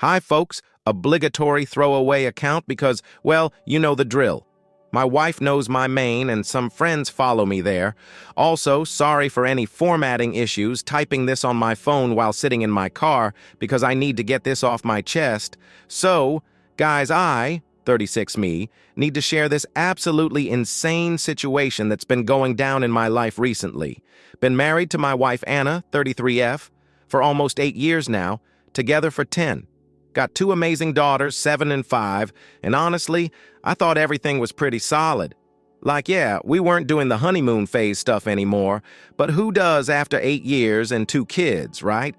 Hi, folks. Obligatory throwaway account because, well, you know the drill. My wife knows my main and some friends follow me there. Also, sorry for any formatting issues typing this on my phone while sitting in my car because I need to get this off my chest. So, guys, 36 me, need to share this absolutely insane situation that's been going down in my life recently. Been married to my wife Anna, 33F, for almost 8 years now, together for 10. Got 2 amazing daughters, 7 and 5, and honestly, I thought everything was pretty solid. Like, yeah, we weren't doing the honeymoon phase stuff anymore, but who does after 8 years and 2 kids, right?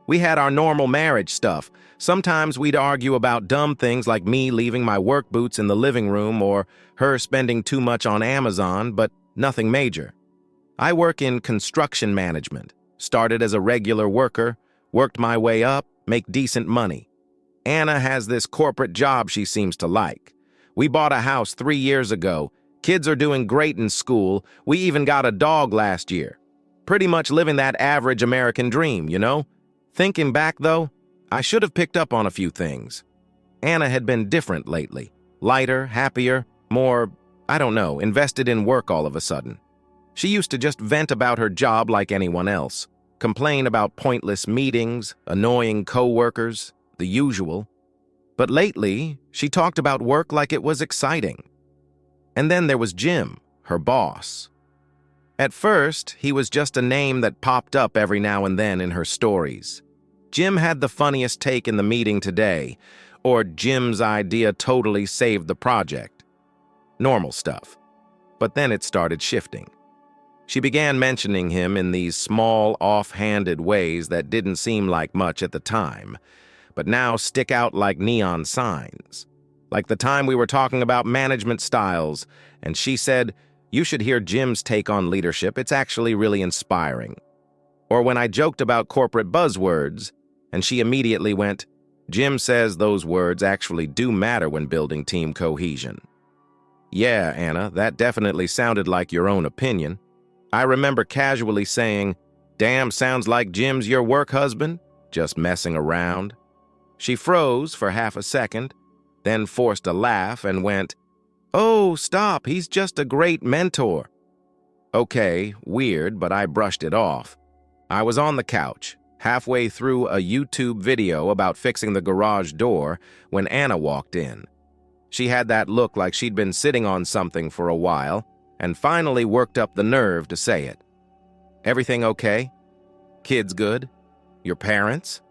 We had our normal marriage stuff. Sometimes we'd argue about dumb things like me leaving my work boots in the living room or her spending too much on Amazon, but nothing major. I work in construction management. Started as a regular worker, worked my way up, make decent money. Anna has this corporate job she seems to like. We bought a house 3 years ago. Kids are doing great in school. We even got a dog last year. Pretty much living that average American dream, you know? Thinking back, though, I should have picked up on a few things. Anna had been different lately. Lighter, happier, more, I don't know, invested in work all of a sudden. She used to just vent about her job like anyone else. Complain about pointless meetings, annoying co-workers, the usual. But lately, she talked about work like it was exciting. And then there was Jim, her boss. At first, he was just a name that popped up every now and then in her stories. Jim had the funniest take in the meeting today, or Jim's idea totally saved the project. Normal stuff. But then it started shifting. She began mentioning him in these small, off-handed ways that didn't seem like much at the time, but now stick out like neon signs. Like the time we were talking about management styles, and she said, "You should hear Jim's take on leadership, it's actually really inspiring." Or when I joked about corporate buzzwords, and she immediately went, "Jim says those words actually do matter when building team cohesion." Yeah, Anna, that definitely sounded like your own opinion. I remember casually saying, "Damn, sounds like Jim's your work husband," just messing around. She froze for half a second, then forced a laugh and went, "Oh, stop, he's just a great mentor." Okay, weird, but I brushed it off. I was on the couch, halfway through a YouTube video about fixing the garage door when Anna walked in. She had that look like she'd been sitting on something for a while and finally worked up the nerve to say it. "Everything okay? Kids good? Your parents?"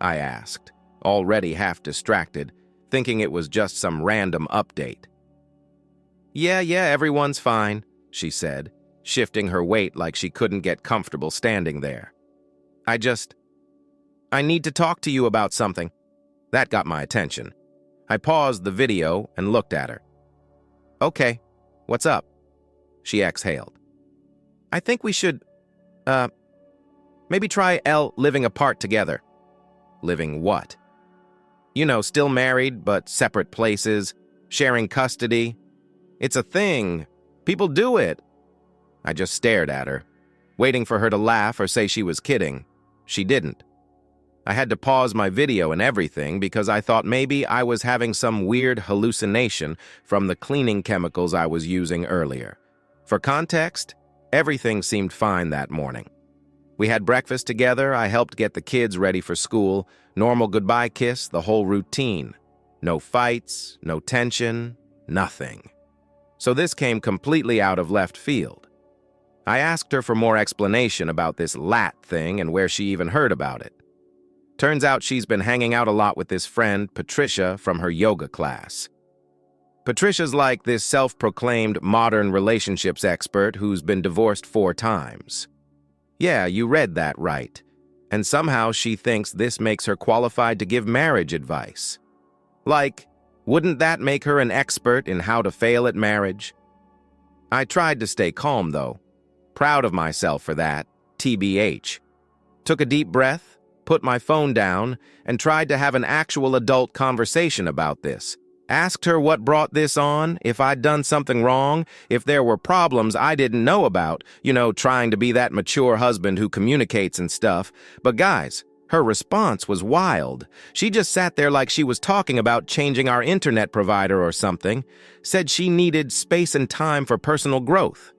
I asked, already half distracted, thinking it was just some random update. Yeah, everyone's fine," she said, shifting her weight like she couldn't get comfortable standing there. I need to talk to you about something." That got my attention. I paused the video and looked at her. "Okay, what's up?" She exhaled. "I think we should, maybe try living apart together." Living what? You know, still married, but separate places, sharing custody. It's a thing. People do it. I just stared at her, waiting for her to laugh or say she was kidding. She didn't. I had to pause my video and everything because I thought maybe I was having some weird hallucination from the cleaning chemicals I was using earlier. For context, everything seemed fine that morning. We had breakfast together, I helped get the kids ready for school, normal goodbye kiss, the whole routine. No fights, no tension, nothing. So this came completely out of left field. I asked her for more explanation about this lat thing and where she even heard about it. Turns out she's been hanging out a lot with this friend, Patricia, from her yoga class. Patricia's like this self-proclaimed modern relationships expert who's been divorced 4 times. Yeah, you read that right. And somehow she thinks this makes her qualified to give marriage advice. Like, wouldn't that make her an expert in how to fail at marriage? I tried to stay calm, though. Proud of myself for that, TBH. Took a deep breath, put my phone down, and tried to have an actual adult conversation about this. Asked her what brought this on, if I'd done something wrong, if there were problems I didn't know about, trying to be that mature husband who communicates and stuff. But guys, Her response was wild. She just sat there like she was talking about changing our internet provider or something, said she needed space and time for personal growth.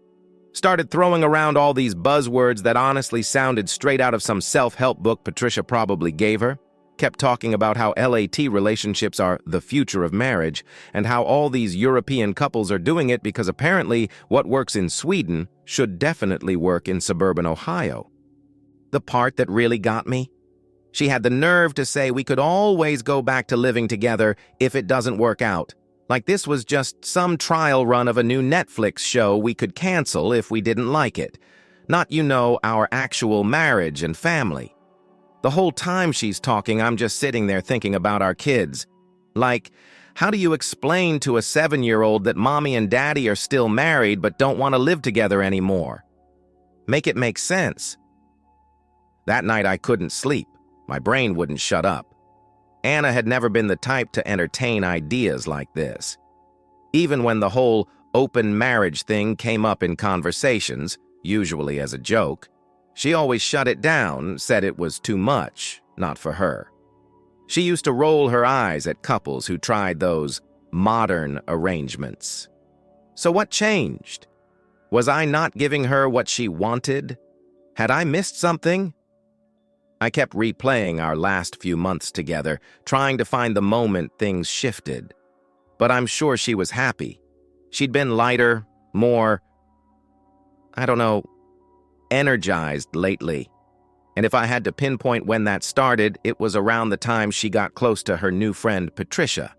Started throwing around all these buzzwords that honestly sounded straight out of some self-help book Patricia probably gave her. Kept talking about how LAT relationships are the future of marriage and how all these European couples are doing it because apparently what works in Sweden should definitely work in suburban Ohio. The part that really got me? She had the nerve to say we could always go back to living together if it doesn't work out. Like this was just some trial run of a new Netflix show we could cancel if we didn't like it. Not, our actual marriage and family. The whole time she's talking, I'm just sitting there thinking about our kids. Like, how do you explain to a 7-year-old that mommy and daddy are still married but don't want to live together anymore? Make it make sense. That night I couldn't sleep. My brain wouldn't shut up. Anna had never been the type to entertain ideas like this. Even when the whole open marriage thing came up in conversations, usually as a joke, she always shut it down, said it was too much, not for her. She used to roll her eyes at couples who tried those modern arrangements. So what changed? Was I not giving her what she wanted? Had I missed something? I kept replaying our last few months together, trying to find the moment things shifted. But I'm sure she was happy. She'd been lighter, more, energized lately. And if I had to pinpoint when that started, it was around the time she got close to her new friend, Patricia.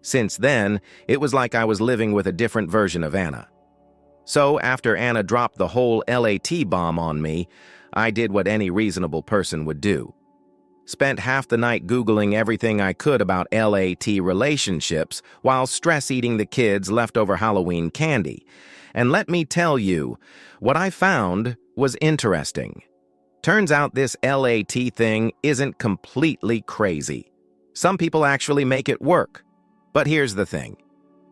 Since then, it was like I was living with a different version of Anna. So after Anna dropped the whole LAT bomb on me, I did what any reasonable person would do. Spent half the night Googling everything I could about LAT relationships while stress-eating the kids' leftover Halloween candy. And let me tell you, what I found was interesting. Turns out this LAT thing isn't completely crazy. Some people actually make it work. But here's the thing.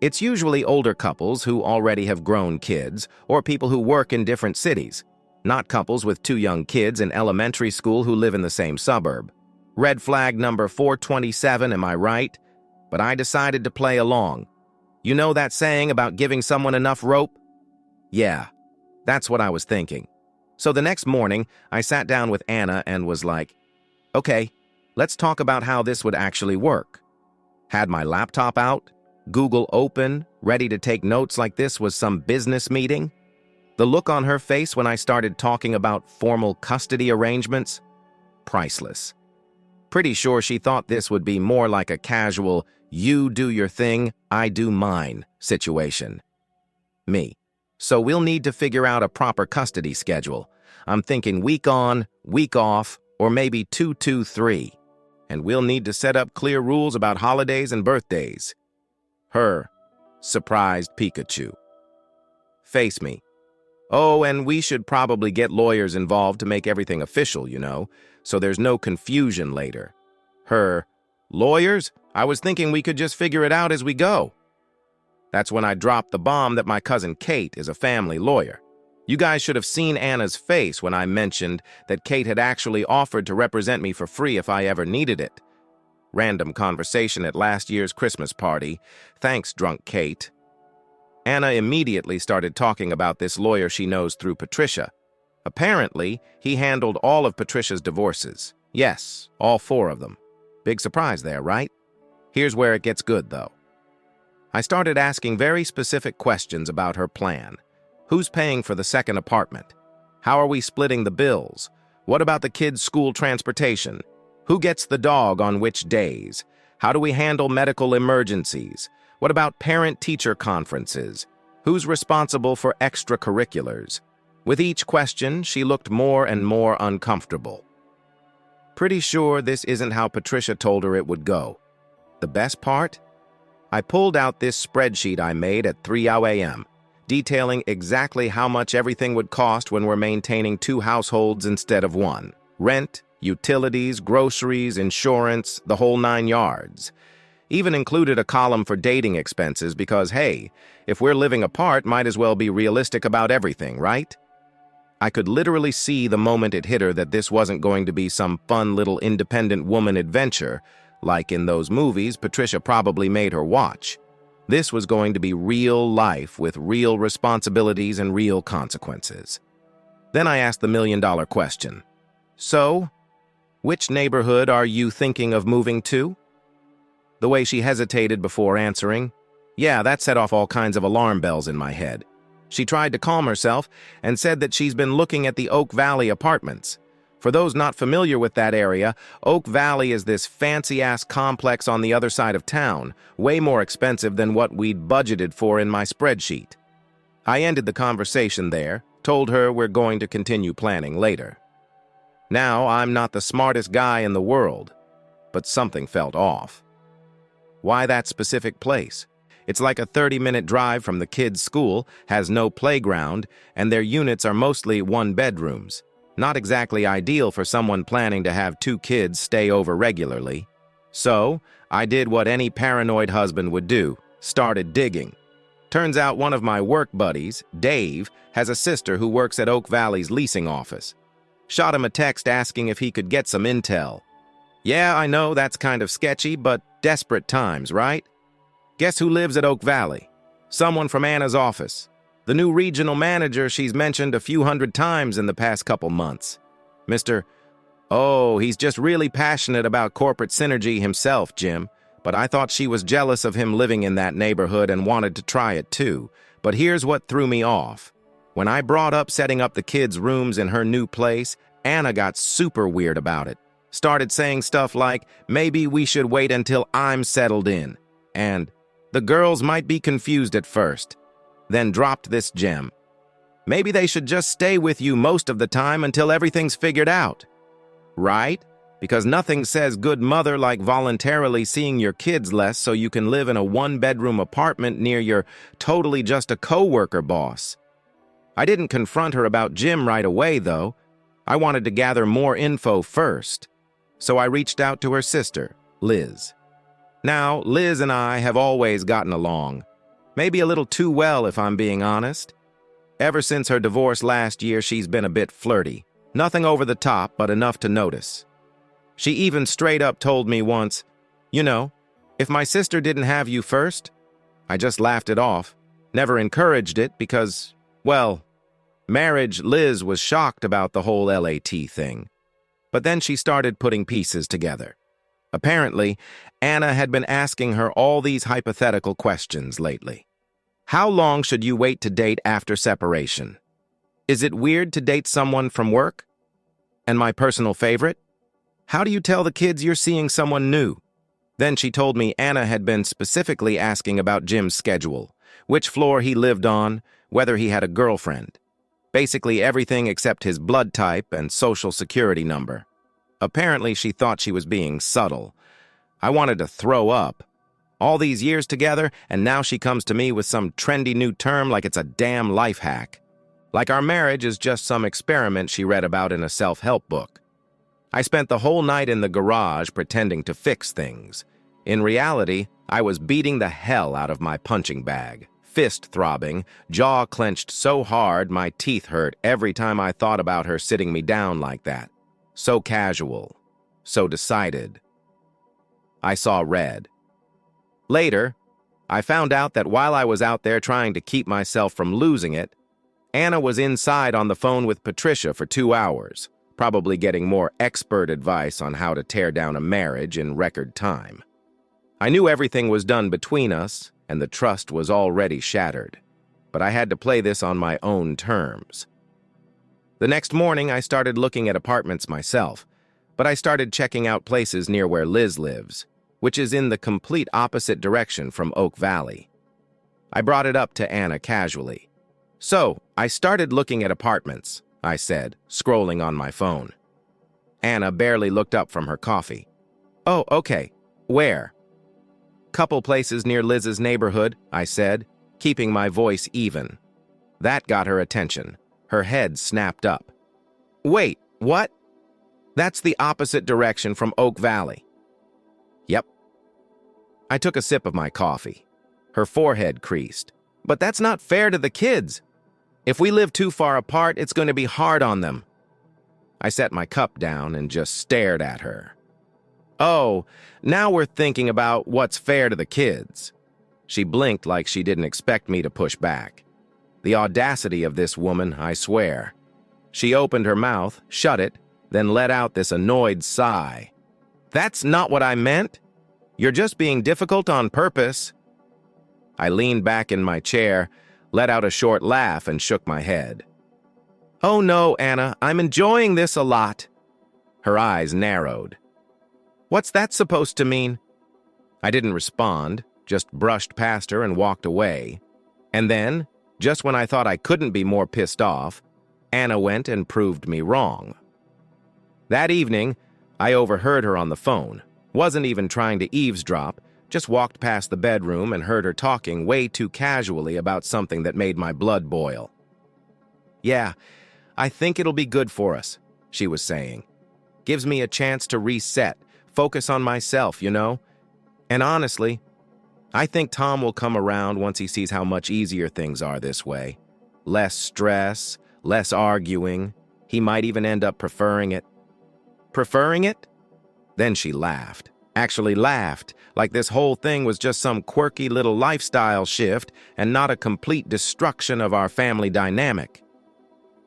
It's usually older couples who already have grown kids or people who work in different cities. Not couples with 2 young kids in elementary school who live in the same suburb. Red flag number 427, am I right? But I decided to play along. You know that saying about giving someone enough rope? Yeah, that's what I was thinking. So the next morning, I sat down with Anna and was like, okay, let's talk about how this would actually work. Had my laptop out, Google open, ready to take notes like this was some business meeting. The look on her face when I started talking about formal custody arrangements? Priceless. Pretty sure she thought this would be more like a casual, you do your thing, I do mine situation. Me. So we'll need to figure out a proper custody schedule. I'm thinking week on, week off, or maybe 2-2-3. And we'll need to set up clear rules about holidays and birthdays. Her. Surprised Pikachu. Face me. Oh, and we should probably get lawyers involved to make everything official, so there's no confusion later. Her. Lawyers? I was thinking we could just figure it out as we go. That's when I dropped the bomb that my cousin Kate is a family lawyer. You guys should have seen Anna's face when I mentioned that Kate had actually offered to represent me for free if I ever needed it. Random conversation at last year's Christmas party. Thanks, drunk Kate. Anna immediately started talking about this lawyer she knows through Patricia. Apparently, he handled all of Patricia's divorces. Yes, all 4 of them. Big surprise there, right? Here's where it gets good, though. I started asking very specific questions about her plan. Who's paying for the second apartment? How are we splitting the bills? What about the kids' school transportation? Who gets the dog on which days? How do we handle medical emergencies? What about parent-teacher conferences? Who's responsible for extracurriculars? With each question, she looked more and more uncomfortable. Pretty sure this isn't how Patricia told her it would go. The best part? I pulled out this spreadsheet I made at 3 a.m., detailing exactly how much everything would cost when we're maintaining 2 households instead of 1. Rent, utilities, groceries, insurance, the whole 9 yards. Even included a column for dating expenses because, hey, if we're living apart, might as well be realistic about everything, right? I could literally see the moment it hit her that this wasn't going to be some fun little independent woman adventure, like in those movies Patricia probably made her watch. This was going to be real life with real responsibilities and real consequences. Then I asked the million-dollar question. So, which neighborhood are you thinking of moving to? The way she hesitated before answering, yeah, that set off all kinds of alarm bells in my head. She tried to calm herself and said that she's been looking at the Oak Valley apartments. For those not familiar with that area, Oak Valley is this fancy-ass complex on the other side of town, way more expensive than what we'd budgeted for in my spreadsheet. I ended the conversation there, told her we're going to continue planning later. Now, I'm not the smartest guy in the world, but something felt off. Why that specific place? It's like a 30-minute drive from the kids' school, has no playground, and their units are mostly one-bedrooms. Not exactly ideal for someone planning to have 2 kids stay over regularly. So, I did what any paranoid husband would do, started digging. Turns out one of my work buddies, Dave, has a sister who works at Oak Valley's leasing office. Shot him a text asking if he could get some intel. Yeah, I know that's kind of sketchy, but desperate times, right? Guess who lives at Oak Valley? Someone from Anna's office. The new regional manager she's mentioned a few hundred times in the past couple months. He's just really passionate about corporate synergy himself, Jim. But I thought she was jealous of him living in that neighborhood and wanted to try it too. But here's what threw me off. When I brought up setting up the kids' rooms in her new place, Anna got super weird about it. Started saying stuff like, maybe we should wait until I'm settled in. And, the girls might be confused at first. Then dropped this gem. Maybe they should just stay with you most of the time until everything's figured out. Right? Because nothing says good mother like voluntarily seeing your kids less so you can live in a 1-bedroom apartment near your totally just a coworker boss. I didn't confront her about Jim right away, though. I wanted to gather more info first. So I reached out to her sister, Liz. Now, Liz and I have always gotten along. Maybe a little too well, if I'm being honest. Ever since her divorce last year, she's been a bit flirty. Nothing over the top, but enough to notice. She even straight up told me once, if my sister didn't have you first, I just laughed it off, never encouraged it because, marriage. Liz was shocked about the whole LAT thing. But then she started putting pieces together. Apparently, Anna had been asking her all these hypothetical questions lately. How long should you wait to date after separation? Is it weird to date someone from work? And my personal favorite? How do you tell the kids you're seeing someone new? Then she told me Anna had been specifically asking about Jim's schedule, which floor he lived on, whether he had a girlfriend. Basically everything except his blood type and social security number. Apparently she thought she was being subtle. I wanted to throw up. All these years together, and now she comes to me with some trendy new term like it's a damn life hack. Like our marriage is just some experiment she read about in a self-help book. I spent the whole night in the garage pretending to fix things. In reality, I was beating the hell out of my punching bag, fist throbbing, jaw clenched so hard my teeth hurt every time I thought about her sitting me down like that. So casual, so decided. I saw red. Later, I found out that while I was out there trying to keep myself from losing it, Anna was inside on the phone with Patricia for 2 hours, probably getting more expert advice on how to tear down a marriage in record time. I knew everything was done between us, and the trust was already shattered, but I had to play this on my own terms. The next morning, I started looking at apartments myself, but I started checking out places near where Liz lives, which is in the complete opposite direction from Oak Valley. I brought it up to Anna casually. So, I started looking at apartments, I said, scrolling on my phone. Anna barely looked up from her coffee. Oh, okay. Where? Couple places near Liz's neighborhood, I said, keeping my voice even. That got her attention. Her head snapped up. Wait, what? That's the opposite direction from Oak Valley. Yep. I took a sip of my coffee. Her forehead creased. But that's not fair to the kids. If we live too far apart, it's going to be hard on them. I set my cup down and just stared at her. Oh, now we're thinking about what's fair to the kids. She blinked like she didn't expect me to push back. The audacity of this woman, I swear. She opened her mouth, shut it, then let out this annoyed sigh. That's not what I meant. You're just being difficult on purpose. I leaned back in my chair, let out a short laugh, and shook my head. Oh no, Anna, I'm enjoying this a lot. Her eyes narrowed. What's that supposed to mean? I didn't respond, just brushed past her and walked away. And then, just when I thought I couldn't be more pissed off, Anna went and proved me wrong. That evening, I overheard her on the phone. Wasn't even trying to eavesdrop, just walked past the bedroom and heard her talking way too casually about something that made my blood boil. Yeah, I think it'll be good for us, she was saying. Gives me a chance to reset, focus on myself, you know? And honestly, I think Tom will come around once he sees how much easier things are this way. Less stress, less arguing. He might even end up preferring it. Preferring it? Then she laughed. Actually laughed, like this whole thing was just some quirky little lifestyle shift and not a complete destruction of our family dynamic.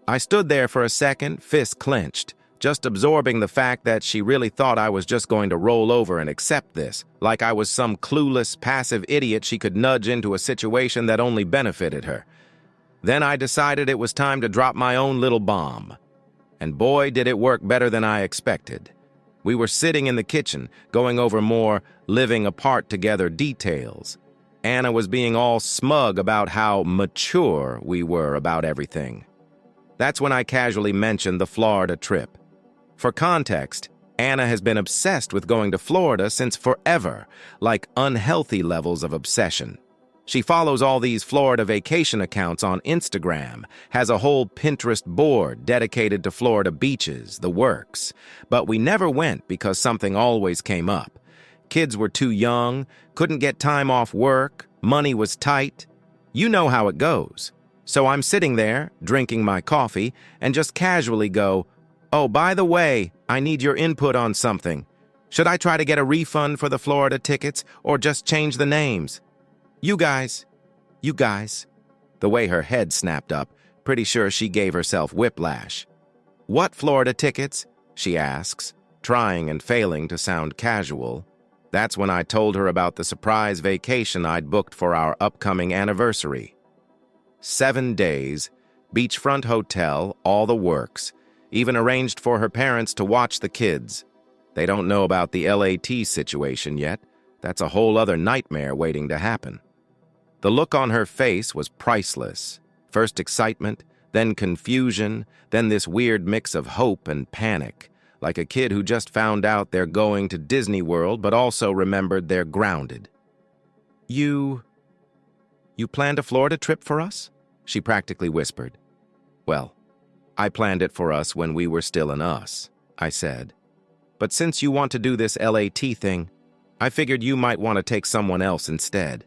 I stood there for a second, fists clenched, just absorbing the fact that she really thought I was just going to roll over and accept this, like I was some clueless, passive idiot she could nudge into a situation that only benefited her. Then I decided it was time to drop my own little bomb. And boy, did it work better than I expected. We were sitting in the kitchen, going over more living apart together details. Anna was being all smug about how mature we were about everything. That's when I casually mentioned the Florida trip. For context, Anna has been obsessed with going to Florida since forever, like unhealthy levels of obsession. She follows all these Florida vacation accounts on Instagram, has a whole Pinterest board dedicated to Florida beaches, the works. But we never went because something always came up. Kids were too young, couldn't get time off work, money was tight. You know how it goes. So I'm sitting there, drinking my coffee, and just casually go, "Oh, by the way, I need your input on something. Should I try to get a refund for the Florida tickets or just change the names? You guys. The way her head snapped up, pretty sure she gave herself whiplash. What Florida tickets? She asks, trying and failing to sound casual. That's when I told her about the surprise vacation I'd booked for our upcoming anniversary. 7 days, beachfront hotel, all the works, even arranged for her parents to watch the kids. They don't know about the LAT situation yet. That's a whole other nightmare waiting to happen. The look on her face was priceless. First excitement, then confusion, then this weird mix of hope and panic, like a kid who just found out they're going to Disney World but also remembered they're grounded. You planned a Florida trip for us? She practically whispered. Well, I planned it for us when we were still an us, I said. But since you want to do this LAT thing, I figured you might want to take someone else instead.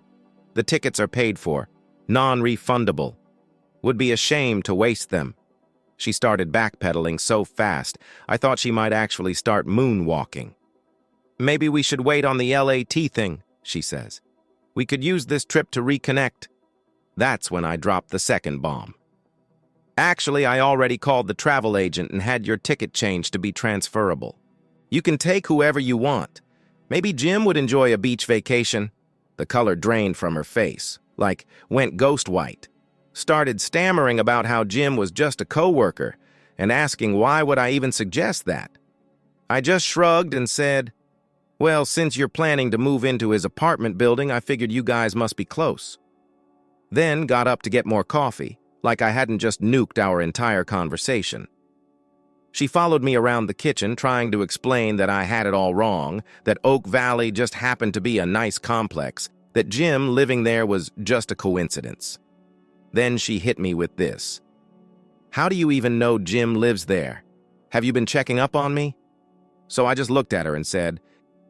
The tickets are paid for, non-refundable. Would be a shame to waste them. She started backpedaling so fast, I thought she might actually start moonwalking. Maybe we should wait on the LAT thing, she says. We could use this trip to reconnect. That's when I dropped the second bomb. Actually, I already called the travel agent and had your ticket changed to be transferable. You can take whoever you want. Maybe Jim would enjoy a beach vacation. The color drained from her face, like went ghost white. Started stammering about how Jim was just a coworker and asking why would I even suggest that. I just shrugged and said, well, since you're planning to move into his apartment building, I figured you guys must be close. Then got up to get more coffee, like I hadn't just nuked our entire conversation. She followed me around the kitchen, trying to explain that I had it all wrong, that Oak Valley just happened to be a nice complex, that Jim living there was just a coincidence. Then she hit me with this. How do you even know Jim lives there? Have you been checking up on me? So I just looked at her and said,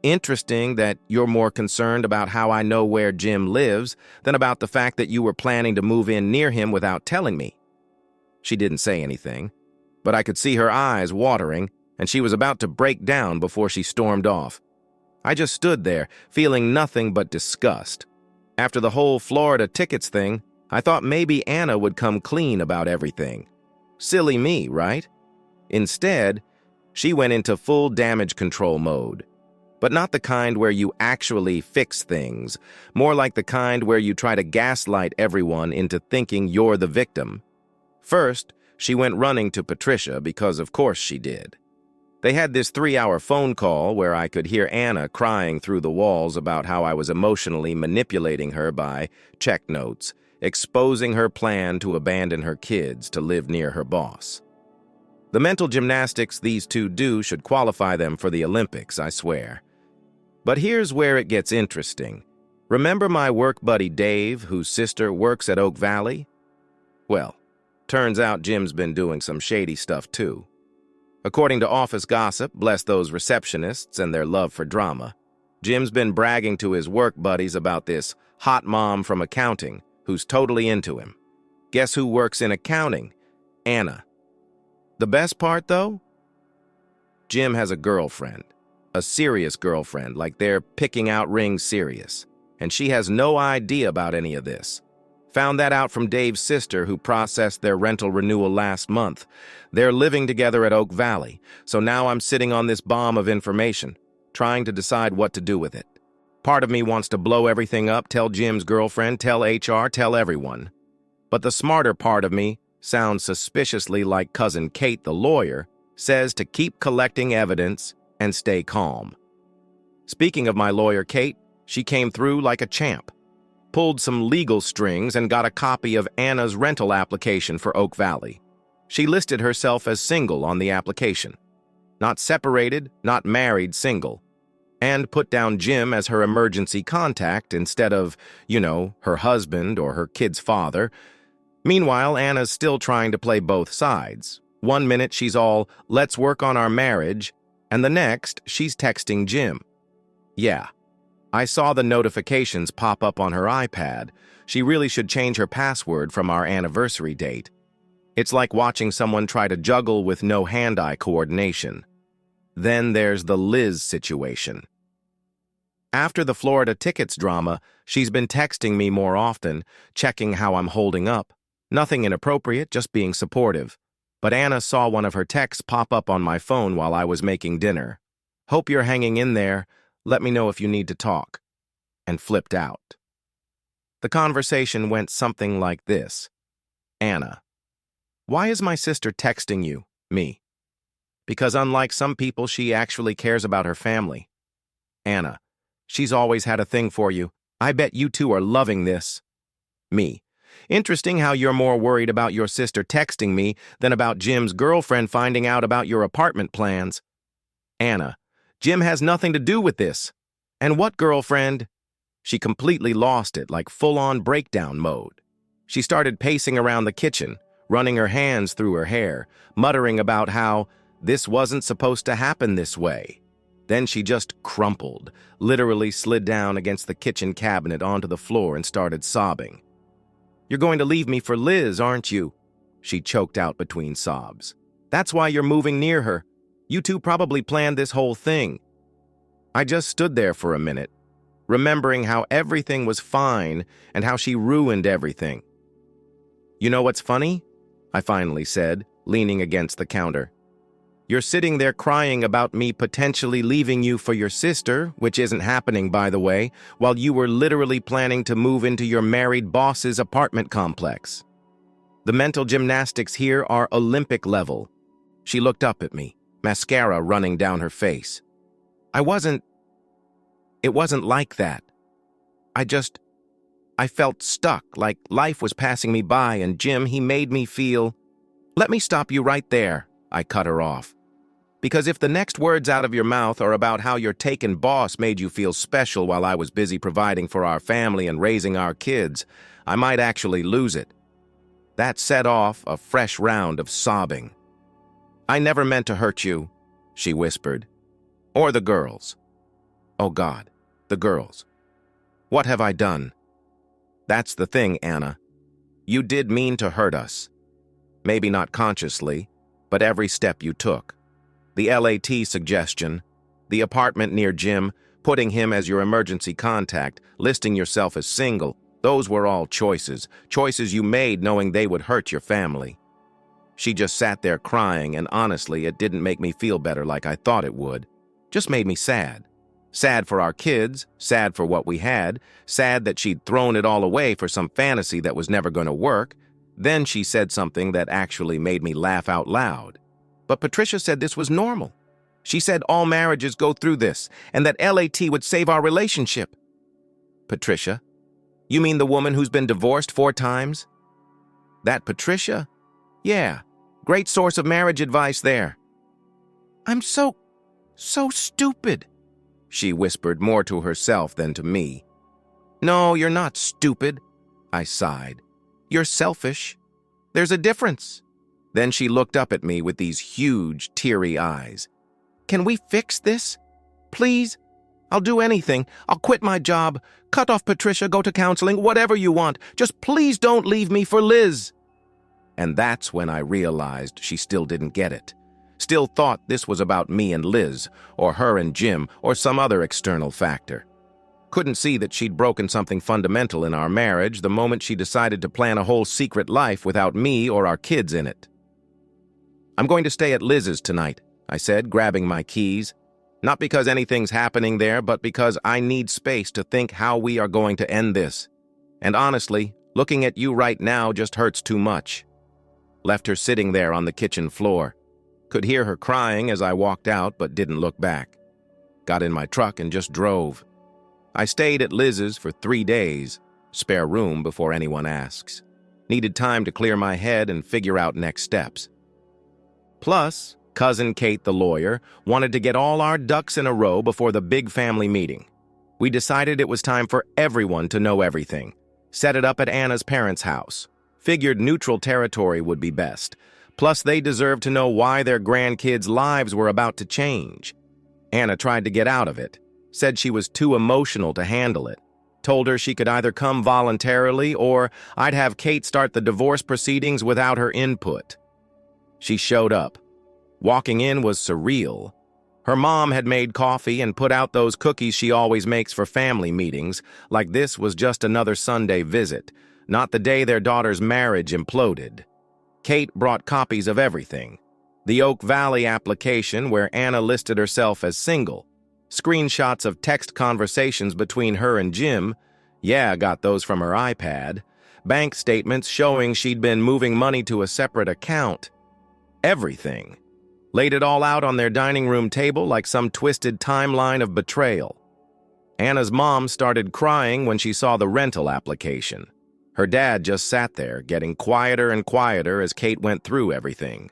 interesting that you're more concerned about how I know where Jim lives than about the fact that you were planning to move in near him without telling me. She didn't say anything, but I could see her eyes watering, and she was about to break down before she stormed off. I just stood there, feeling nothing but disgust. After the whole Florida tickets thing, I thought maybe Anna would come clean about everything. Silly me, right? Instead, she went into full damage control mode. But not the kind where you actually fix things, more like the kind where you try to gaslight everyone into thinking you're the victim. First, she went running to Patricia because of course she did. They had this 3-hour phone call where I could hear Anna crying through the walls about how I was emotionally manipulating her by, check notes, exposing her plan to abandon her kids to live near her boss. The mental gymnastics these two do should qualify them for the Olympics, I swear. But here's where it gets interesting. Remember my work buddy Dave, whose sister works at Oak Valley? Well, turns out Jim's been doing some shady stuff too. According to office gossip, bless those receptionists and their love for drama, Jim's been bragging to his work buddies about this hot mom from accounting who's totally into him. Guess who works in accounting? Anna. The best part, though? Jim has a girlfriend. A serious girlfriend, like they're picking out rings serious. And she has no idea about any of this. Found that out from Dave's sister, who processed their rental renewal last month. They're living together at Oak Valley, so now I'm sitting on this bomb of information, trying to decide what to do with it. Part of me wants to blow everything up, tell Jim's girlfriend, tell HR, tell everyone. But the smarter part of me sounds suspiciously like Cousin Kate, the lawyer, says to keep collecting evidence and stay calm. Speaking of my lawyer, Kate, she came through like a champ. Pulled some legal strings and got a copy of Anna's rental application for Oak Valley. She listed herself as single on the application. Not separated, not married, single. And put down Jim as her emergency contact instead of, her husband or her kid's father. Meanwhile, Anna's still trying to play both sides. One minute she's all, let's work on our marriage, and the next she's texting Jim. Yeah. I saw the notifications pop up on her iPad. She really should change her password from our anniversary date. It's like watching someone try to juggle with no hand-eye coordination. Then there's the Liz situation. After the Florida tickets drama, she's been texting me more often, checking how I'm holding up. Nothing inappropriate, just being supportive. But Anna saw one of her texts pop up on my phone while I was making dinner. Hope you're hanging in there. Let me know if you need to talk. And flipped out. The conversation went something like this. Anna. Why is my sister texting you, me? Because unlike some people, she actually cares about her family. Anna. She's always had a thing for you. I bet you two are loving this. Me. Interesting how you're more worried about your sister texting me than about Jim's girlfriend finding out about your apartment plans. Anna. Jim has nothing to do with this. And what girlfriend? She completely lost it, like full-on breakdown mode. She started pacing around the kitchen, running her hands through her hair, muttering about how this wasn't supposed to happen this way. Then she just crumpled, literally slid down against the kitchen cabinet onto the floor and started sobbing. You're going to leave me for Liz, aren't you? She choked out between sobs. That's why you're moving near her. You two probably planned this whole thing. I just stood there for a minute, remembering how everything was fine and how she ruined everything. You know what's funny? I finally said, leaning against the counter. You're sitting there crying about me potentially leaving you for your sister, which isn't happening, by the way, while you were literally planning to move into your married boss's apartment complex. The mental gymnastics here are Olympic level. She looked up at me, mascara running down her face. It wasn't like that. I felt stuck, like life was passing me by, and Jim, he made me feel... Let me stop you right there, I cut her off. Because if the next words out of your mouth are about how your taken boss made you feel special while I was busy providing for our family and raising our kids, I might actually lose it. That set off a fresh round of sobbing. I never meant to hurt you, she whispered. Or the girls. Oh God, the girls. What have I done? That's the thing, Anna. You did mean to hurt us. Maybe not consciously, but every step you took. The LAT suggestion, the apartment near Jim, putting him as your emergency contact, listing yourself as single, those were all choices you made knowing they would hurt your family. She just sat there crying, and honestly, it didn't make me feel better like I thought it would. Just made me sad. Sad for our kids, sad for what we had, sad that she'd thrown it all away for some fantasy that was never going to work. Then she said something that actually made me laugh out loud. But Patricia said this was normal. She said all marriages go through this, and that LAT would save our relationship. Patricia? You mean the woman who's been divorced 4 times? That Patricia? Yeah, great source of marriage advice there. I'm so stupid, she whispered, more to herself than to me. No, you're not stupid, I sighed. You're selfish. There's a difference. Then she looked up at me with these huge, teary eyes. Can we fix this? Please? I'll do anything. I'll quit my job, cut off Patricia, go to counseling, whatever you want. Just please don't leave me for Liz. And that's when I realized she still didn't get it. Still thought this was about me and Liz, or her and Jim, or some other external factor. Couldn't see that she'd broken something fundamental in our marriage the moment she decided to plan a whole secret life without me or our kids in it. I'm going to stay at Liz's tonight, I said, grabbing my keys. Not because anything's happening there, but because I need space to think how we are going to end this. And honestly, looking at you right now just hurts too much. Left her sitting there on the kitchen floor. Could hear her crying as I walked out, but didn't look back. Got in my truck and just drove. I stayed at Liz's for 3 days, spare room before anyone asks. Needed time to clear my head and figure out next steps. Plus, Cousin Kate, the lawyer, wanted to get all our ducks in a row before the big family meeting. We decided it was time for everyone to know everything. Set it up at Anna's parents' house. Figured neutral territory would be best. Plus, they deserved to know why their grandkids' lives were about to change. Anna tried to get out of it. Said she was too emotional to handle it. Told her she could either come voluntarily or I'd have Kate start the divorce proceedings without her input. She showed up. Walking in was surreal. Her mom had made coffee and put out those cookies she always makes for family meetings, like this was just another Sunday visit, not the day their daughter's marriage imploded. Kate brought copies of everything. The Oak Valley application where Anna listed herself as single. Screenshots of text conversations between her and Jim. Yeah, got those from her iPad. Bank statements showing she'd been moving money to a separate account. Everything. Laid it all out on their dining room table like some twisted timeline of betrayal. Anna's mom started crying when she saw the rental application. Her dad just sat there, getting quieter and quieter as Kate went through everything.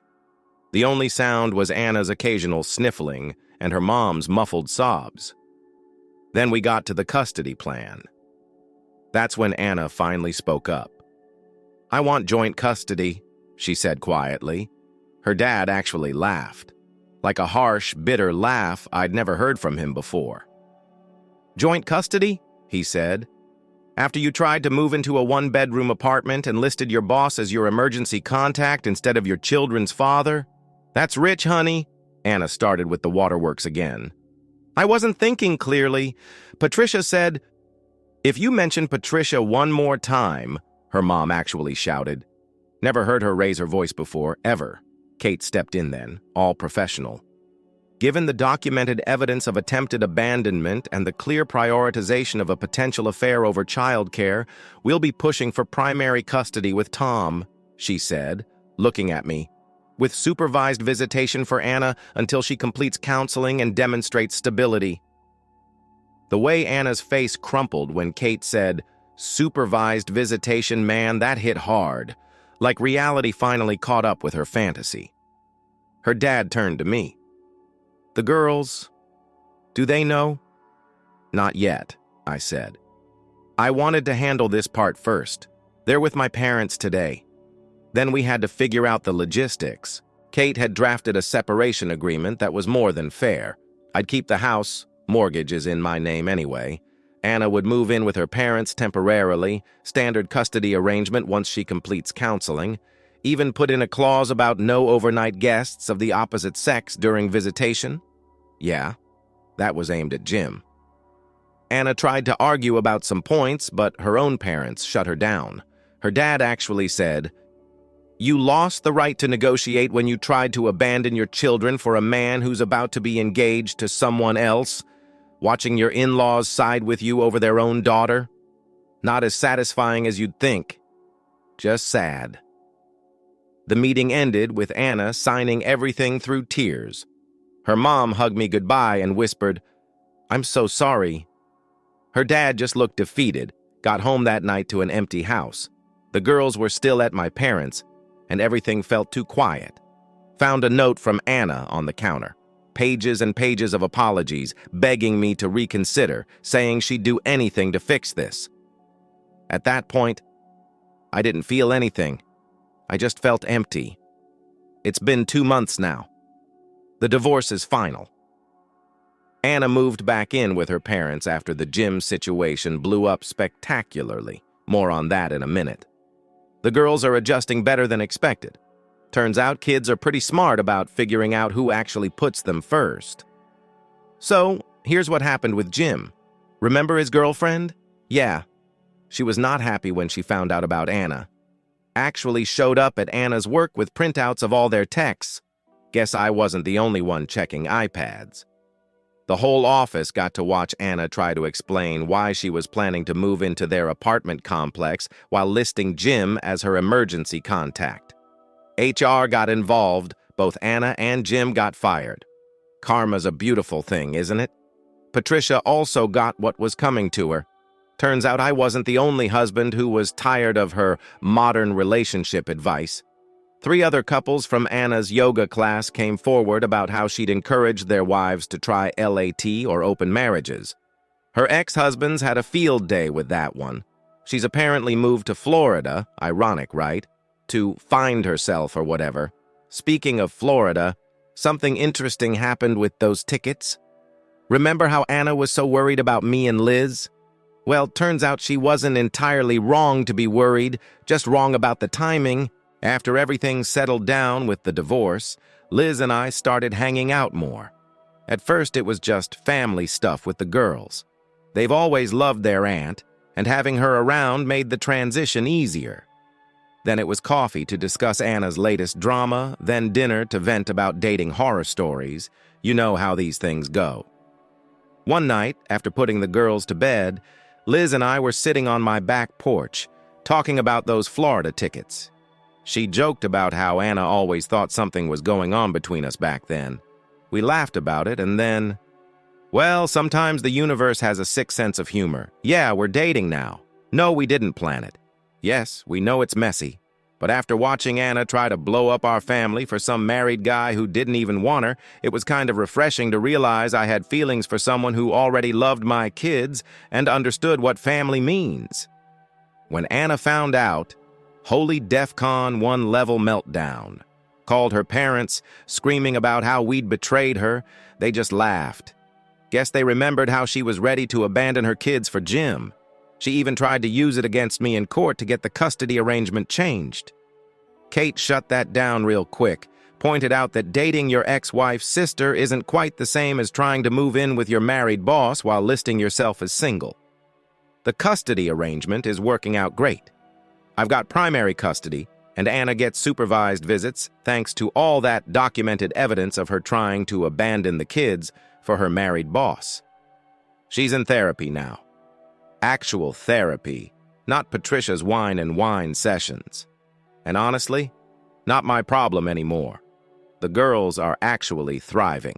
The only sound was Anna's occasional sniffling and her mom's muffled sobs. Then we got to the custody plan. That's when Anna finally spoke up. I want joint custody, she said quietly. Her dad actually laughed, like a harsh, bitter laugh I'd never heard from him before. Joint custody? He said. After you tried to move into a 1-bedroom apartment and listed your boss as your emergency contact instead of your children's father? That's rich, honey. Anna started with the waterworks again. I wasn't thinking clearly. Patricia said, if you mention Patricia one more time, her mom actually shouted. Never heard her raise her voice before, ever. Kate stepped in then, all professional. Given the documented evidence of attempted abandonment and the clear prioritization of a potential affair over childcare, we'll be pushing for primary custody with Tom, she said, looking at me. With supervised visitation for Anna until she completes counseling and demonstrates stability. The way Anna's face crumpled when Kate said, supervised visitation, man, that hit hard. Like reality finally caught up with her fantasy. Her dad turned to me. The girls, do they know? Not yet, I said. I wanted to handle this part first. They're with my parents today. Then we had to figure out the logistics. Kate had drafted a separation agreement that was more than fair. I'd keep the house, mortgage is in my name anyway. Anna would move in with her parents temporarily, standard custody arrangement once she completes counseling. Even put in a clause about no overnight guests of the opposite sex during visitation? Yeah, that was aimed at Jim. Anna tried to argue about some points, but her own parents shut her down. Her dad actually said, "You lost the right to negotiate when you tried to abandon your children for a man who's about to be engaged to someone else, watching your in-laws side with you over their own daughter. Not as satisfying as you'd think. Just sad." The meeting ended with Anna signing everything through tears. Her mom hugged me goodbye and whispered, "I'm so sorry." Her dad just looked defeated, got home that night to an empty house. The girls were still at my parents', and everything felt too quiet. Found a note from Anna on the counter. Pages and pages of apologies, begging me to reconsider, saying she'd do anything to fix this. At that point, I didn't feel anything. I just felt empty. It's been 2 months now. The divorce is final. Anna moved back in with her parents after the gym situation blew up spectacularly. More on that in a minute. The girls are adjusting better than expected. Turns out kids are pretty smart about figuring out who actually puts them first. So, here's what happened with Jim. Remember his girlfriend? Yeah. She was not happy when she found out about Anna. Actually showed up at Anna's work with printouts of all their texts. Guess I wasn't the only one checking iPads. The whole office got to watch Anna try to explain why she was planning to move into their apartment complex while listing Jim as her emergency contact. HR got involved, both Anna and Jim got fired. Karma's a beautiful thing, isn't it? Patricia also got what was coming to her. Turns out I wasn't the only husband who was tired of her modern relationship advice. 3 other couples from Anna's yoga class came forward about how she'd encouraged their wives to try LAT or open marriages. Her ex-husbands had a field day with that one. She's apparently moved to Florida, ironic, right? To find herself or whatever. Speaking of Florida, something interesting happened with those tickets. Remember how Anna was so worried about me and Liz? Well, turns out she wasn't entirely wrong to be worried, just wrong about the timing. After everything settled down with the divorce, Liz and I started hanging out more. At first, it was just family stuff with the girls. They've always loved their aunt, and having her around made the transition easier. Then it was coffee to discuss Anna's latest drama, then dinner to vent about dating horror stories. You know how these things go. One night, after putting the girls to bed, Liz and I were sitting on my back porch, talking about those Florida tickets. She joked about how Anna always thought something was going on between us back then. We laughed about it, and then, well, sometimes the universe has a sick sense of humor. Yeah, we're dating now. No, we didn't plan it. Yes, we know it's messy. But after watching Anna try to blow up our family for some married guy who didn't even want her, it was kind of refreshing to realize I had feelings for someone who already loved my kids and understood what family means. When Anna found out, holy DEFCON 1 level meltdown. Called her parents, screaming about how we'd betrayed her. They just laughed. Guess they remembered how she was ready to abandon her kids for Jim. She even tried to use it against me in court to get the custody arrangement changed. Kate shut that down real quick, pointed out that dating your ex-wife's sister isn't quite the same as trying to move in with your married boss while listing yourself as single. The custody arrangement is working out great. I've got primary custody, and Anna gets supervised visits thanks to all that documented evidence of her trying to abandon the kids for her married boss. She's in therapy now. Actual therapy, not Patricia's wine and wine sessions. And honestly, not my problem anymore. The girls are actually thriving.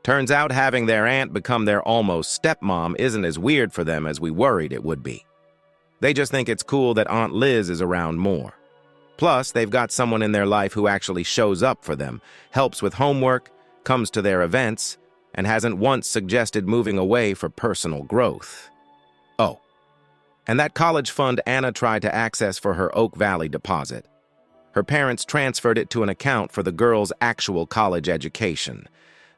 Turns out having their aunt become their almost stepmom isn't as weird for them as we worried it would be. They just think it's cool that Aunt Liz is around more. Plus, they've got someone in their life who actually shows up for them, helps with homework, comes to their events, and hasn't once suggested moving away for personal growth. Oh, and that college fund Anna tried to access for her Oak Valley deposit. Her parents transferred it to an account for the girl's actual college education.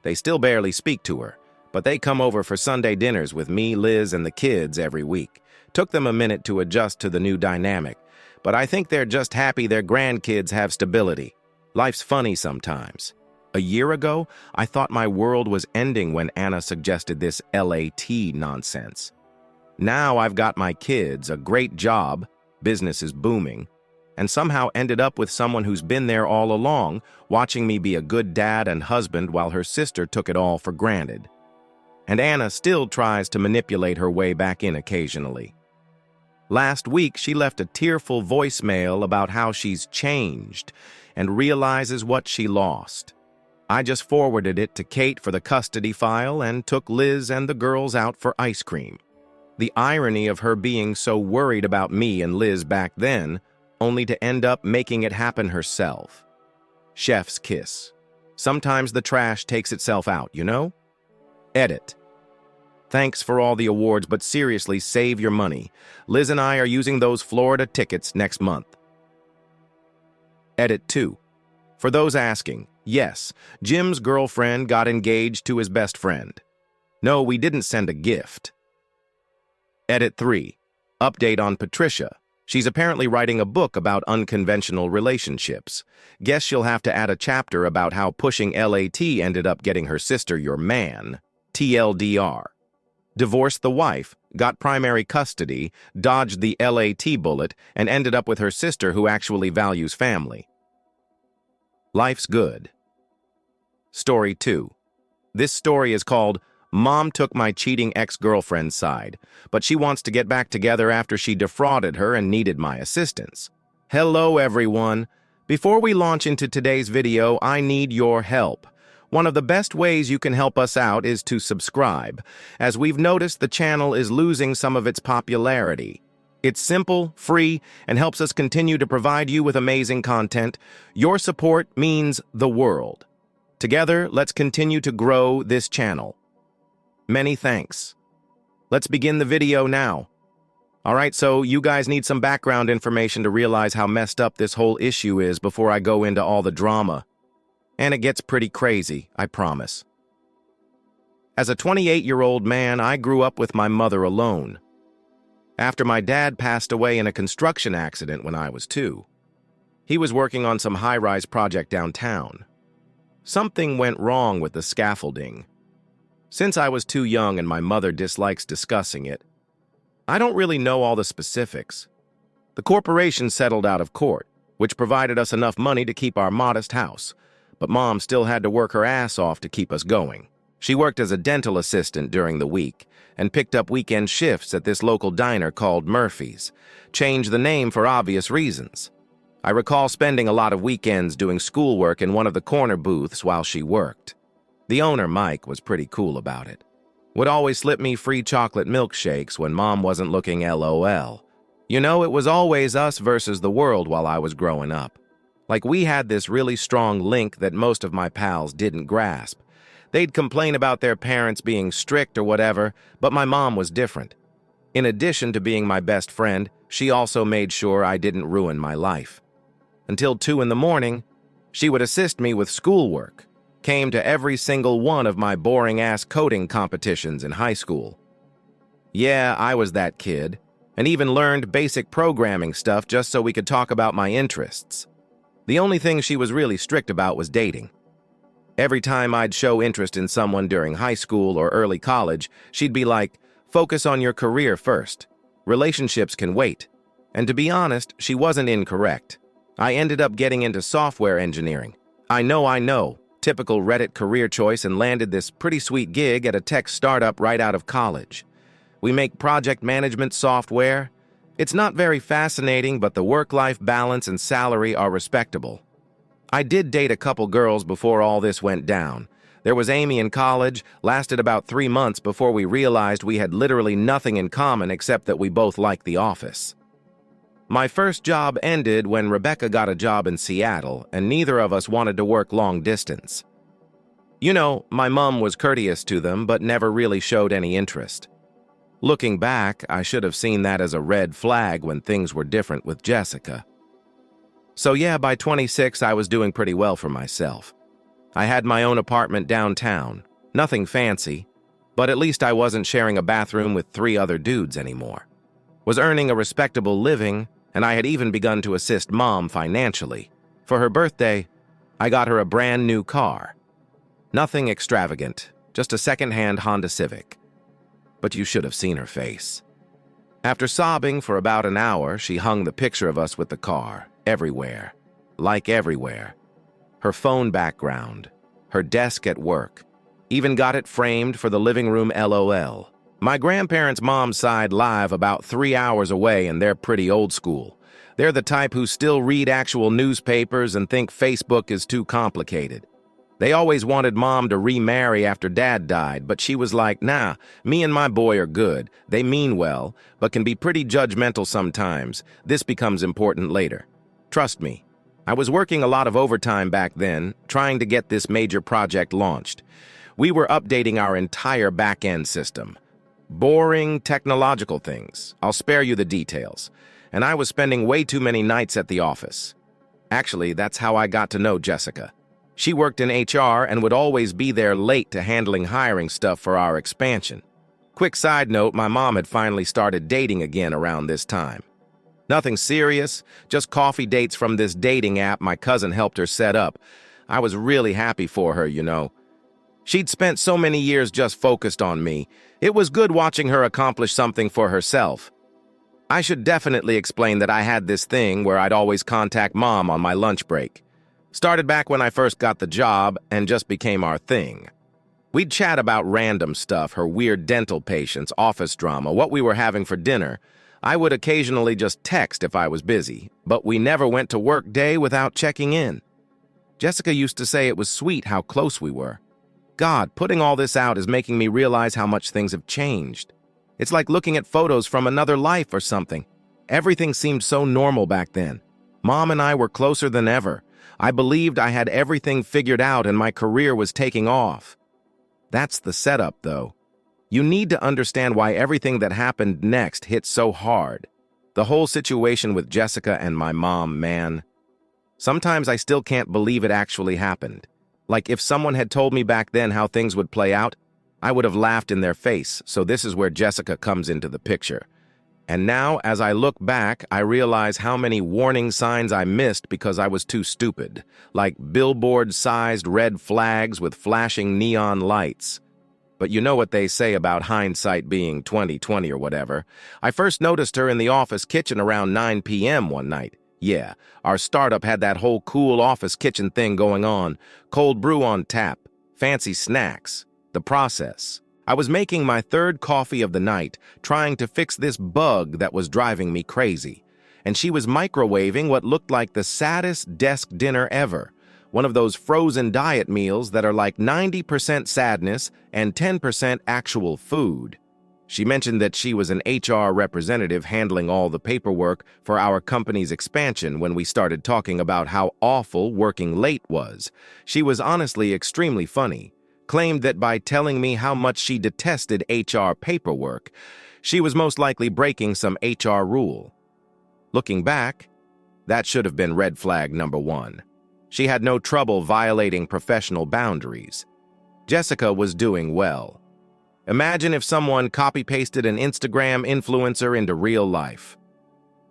They still barely speak to her, but they come over for Sunday dinners with me, Liz, and the kids every week. Took them a minute to adjust to the new dynamic, but I think they're just happy their grandkids have stability. Life's funny sometimes. A year ago, I thought my world was ending when Anna suggested this LAT nonsense. Now I've got my kids, a great job, business is booming, and somehow ended up with someone who's been there all along, watching me be a good dad and husband while her sister took it all for granted. And Anna still tries to manipulate her way back in occasionally. Last week, she left a tearful voicemail about how she's changed and realizes what she lost. I just forwarded it to Kate for the custody file and took Liz and the girls out for ice cream. The irony of her being so worried about me and Liz back then, only to end up making it happen herself. Chef's kiss. Sometimes the trash takes itself out, you know? Edit. Thanks for all the awards, but seriously, save your money. Liz and I are using those Florida tickets next month. Edit 2. For those asking, yes, Jim's girlfriend got engaged to his best friend. No, we didn't send a gift. Edit 3. Update on Patricia. She's apparently writing a book about unconventional relationships. Guess she'll have to add a chapter about how pushing LAT ended up getting her sister your man. TLDR. Divorced the wife, got primary custody, dodged the LAT bullet, and ended up with her sister who actually values family. Life's good. Story 2. This story is called Mom Took My Cheating Ex-Girlfriend's Side, but she wants to get back together after she defrauded her and needed my assistance. Hello, everyone. Before we launch into today's video, I need your help. One of the best ways you can help us out is to subscribe, as we've noticed the channel is losing some of its popularity. It's simple, free, and helps us continue to provide you with amazing content. Your support means the world. Together, let's continue to grow this channel. Many thanks. Let's begin the video now. Alright, so you guys need some background information to realize how messed up this whole issue is before I go into all the drama. And it gets pretty crazy, I promise. As a 28-year-old man, I grew up with my mother alone. After my dad passed away in a construction accident when I was 2. He was working on some high-rise project downtown. Something went wrong with the scaffolding. Since I was too young and my mother dislikes discussing it, I don't really know all the specifics. The corporation settled out of court, which provided us enough money to keep our modest house, but Mom still had to work her ass off to keep us going. She worked as a dental assistant during the week and picked up weekend shifts at this local diner called Murphy's, changed the name for obvious reasons. I recall spending a lot of weekends doing schoolwork in one of the corner booths while she worked. The owner, Mike, was pretty cool about it. Would always slip me free chocolate milkshakes when Mom wasn't looking LOL. You know, it was always us versus the world while I was growing up. Like, we had this really strong link that most of my pals didn't grasp. They'd complain about their parents being strict or whatever, but my mom was different. In addition to being my best friend, she also made sure I didn't ruin my life. Until 2 in the morning, she would assist me with schoolwork, came to every single one of my boring-ass coding competitions in high school. Yeah, I was that kid, and even learned basic programming stuff just so we could talk about my interests. The only thing she was really strict about was dating. Every time I'd show interest in someone during high school or early college, she'd be like, "Focus on your career first. Relationships can wait." And to be honest, she wasn't incorrect. I ended up getting into software engineering. I know, typical Reddit career choice, and landed this pretty sweet gig at a tech startup right out of college. We make project management software. It's not very fascinating, but the work-life balance and salary are respectable. I did date a couple girls before all this went down. There was Amy in college, lasted about 3 months before we realized we had literally nothing in common except that we both liked The Office. My first job ended when Rebecca got a job in Seattle, and neither of us wanted to work long distance. You know, my mom was courteous to them, but never really showed any interest. Looking back, I should have seen that as a red flag when things were different with Jessica. So yeah, by 26, I was doing pretty well for myself. I had my own apartment downtown, nothing fancy, but at least I wasn't sharing a bathroom with 3 other dudes anymore. Was earning a respectable living, and I had even begun to assist Mom financially. For her birthday, I got her a brand new car. Nothing extravagant, just a second-hand Honda Civic. But you should have seen her face. After sobbing for about an hour, she hung the picture of us with the car, everywhere. Like everywhere. Her phone background, her desk at work. Even got it framed for the living room LOL. My grandparents' mom's side live about 3 hours away, and they're pretty old school. They're the type who still read actual newspapers and think Facebook is too complicated. They always wanted Mom to remarry after Dad died, but she was like, nah, me and my boy are good. They mean well, but can be pretty judgmental sometimes. This becomes important later. Trust me. I was working a lot of overtime back then, trying to get this major project launched. We were updating our entire back-end system. Boring technological things. I'll spare you the details. And I was spending way too many nights at the office. Actually, that's how I got to know Jessica. She worked in HR and would always be there late to handling hiring stuff for our expansion. Quick side note, my mom had finally started dating again around this time. Nothing serious, just coffee dates from this dating app my cousin helped her set up. I was really happy for her, you know. She'd spent so many years just focused on me. It was good watching her accomplish something for herself. I should definitely explain that I had this thing where I'd always contact Mom on my lunch break. Started back when I first got the job and just became our thing. We'd chat about random stuff, her weird dental patients, office drama, what we were having for dinner. I would occasionally just text if I was busy, but we never went to work day without checking in. Jessica used to say it was sweet how close we were. God, putting all this out is making me realize how much things have changed. It's like looking at photos from another life or something. Everything seemed so normal back then. Mom and I were closer than ever. I believed I had everything figured out and my career was taking off. That's the setup, though. You need to understand why everything that happened next hit so hard. The whole situation with Jessica and my mom, man. Sometimes I still can't believe it actually happened. Like if someone had told me back then how things would play out, I would have laughed in their face, so this is where Jessica comes into the picture. And now, as I look back, I realize how many warning signs I missed because I was too stupid, like billboard-sized red flags with flashing neon lights. But you know what they say about hindsight being 20/20 or whatever. I first noticed her in the office kitchen around 9 p.m. one night. Yeah, our startup had that whole cool office kitchen thing going on, cold brew on tap, fancy snacks, the process. I was making my third coffee of the night, trying to fix this bug that was driving me crazy. And she was microwaving what looked like the saddest desk dinner ever, one of those frozen diet meals that are like 90% sadness and 10% actual food. She mentioned that she was an HR representative handling all the paperwork for our company's expansion when we started talking about how awful working late was. She was honestly extremely funny. Claimed that by telling me how much she detested HR paperwork, she was most likely breaking some HR rule. Looking back, that should have been red flag number 1. She had no trouble violating professional boundaries. Jessica was doing well. Imagine if someone copy-pasted an Instagram influencer into real life.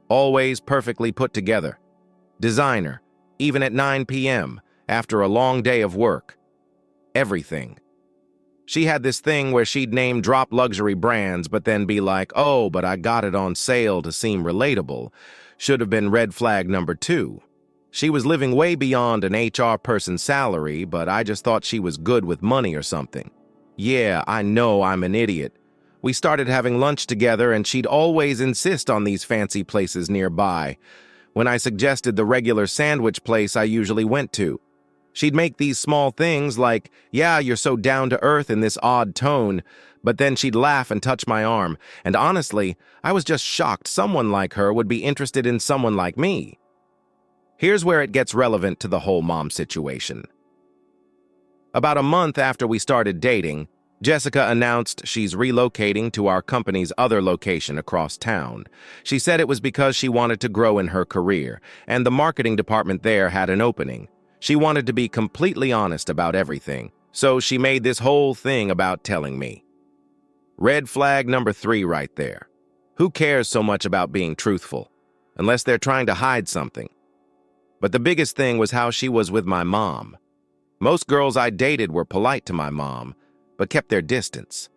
Always perfectly put together. Designer, even at 9 p.m., after a long day of work. Everything. She had this thing where she'd name drop luxury brands but then be like, oh, but I got it on sale to seem relatable. Should have been red flag number 2. She was living way beyond an HR person's salary, but I just thought she was good with money or something. Yeah, I know I'm an idiot. We started having lunch together and she'd always insist on these fancy places nearby. When I suggested the regular sandwich place I usually went to, she'd make these small things like, yeah, you're so down to earth in this odd tone, but then she'd laugh and touch my arm. And honestly, I was just shocked someone like her would be interested in someone like me. Here's where it gets relevant to the whole mom situation. About a month after we started dating, Jessica announced she's relocating to our company's other location across town. She said it was because she wanted to grow in her career, and the marketing department there had an opening. She wanted to be completely honest about everything, so she made this whole thing about telling me. Red flag number 3 right there. Who cares so much about being truthful? unless they're trying to hide something. But the biggest thing was how she was with my mom. Most girls I dated were polite to my mom, but kept their distance.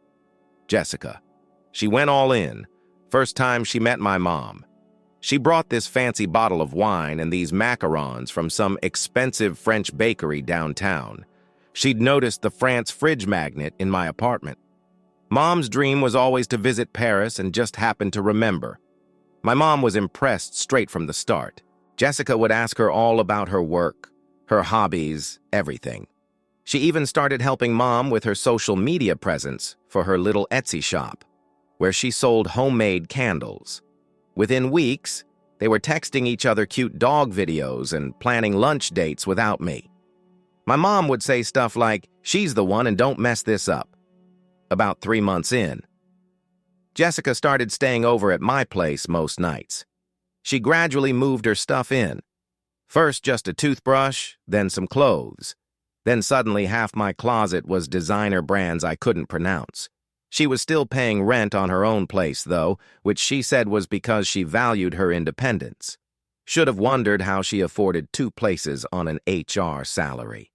Jessica. She went all in. First time she met my mom. She brought this fancy bottle of wine and these macarons from some expensive French bakery downtown. She'd noticed the France fridge magnet in my apartment. Mom's dream was always to visit Paris and just happened to remember. My mom was impressed straight from the start. Jessica would ask her all about her work, her hobbies, everything. She even started helping Mom with her social media presence for her little Etsy shop, where she sold homemade candles. Within weeks, they were texting each other cute dog videos and planning lunch dates without me. My mom would say stuff like, "She's the one and don't mess this up." About 3 months in, Jessica started staying over at my place most nights. She gradually moved her stuff in. First just a toothbrush, then some clothes. Then suddenly half my closet was designer brands I couldn't pronounce. She was still paying rent on her own place, though, which she said was because she valued her independence. Should have wondered how she afforded 2 places on an HR salary.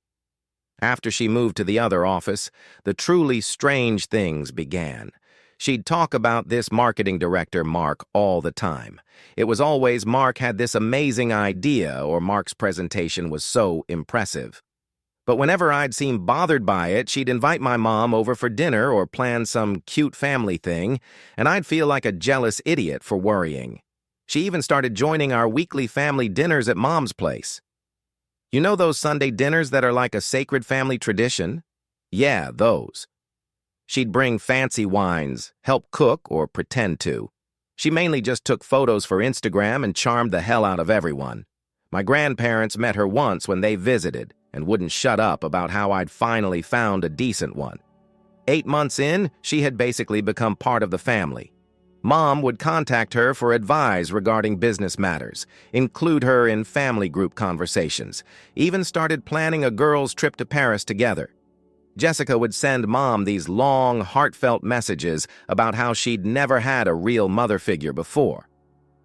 After she moved to the other office, the truly strange things began. She'd talk about this marketing director, Mark, all the time. It was always Mark had this amazing idea or Mark's presentation was so impressive. But whenever I'd seem bothered by it, she'd invite my mom over for dinner or plan some cute family thing, and I'd feel like a jealous idiot for worrying. She even started joining our weekly family dinners at Mom's place. You know those Sunday dinners that are like a sacred family tradition? Yeah, those. She'd bring fancy wines, help cook or pretend to. She mainly just took photos for Instagram and charmed the hell out of everyone. My grandparents met her once when they visited and wouldn't shut up about how I'd finally found a decent one. 8 months in, she had basically become part of the family. Mom would contact her for advice regarding business matters, include her in family group conversations, even started planning a girls' trip to Paris together. Jessica would send Mom these long, heartfelt messages about how she'd never had a real mother figure before.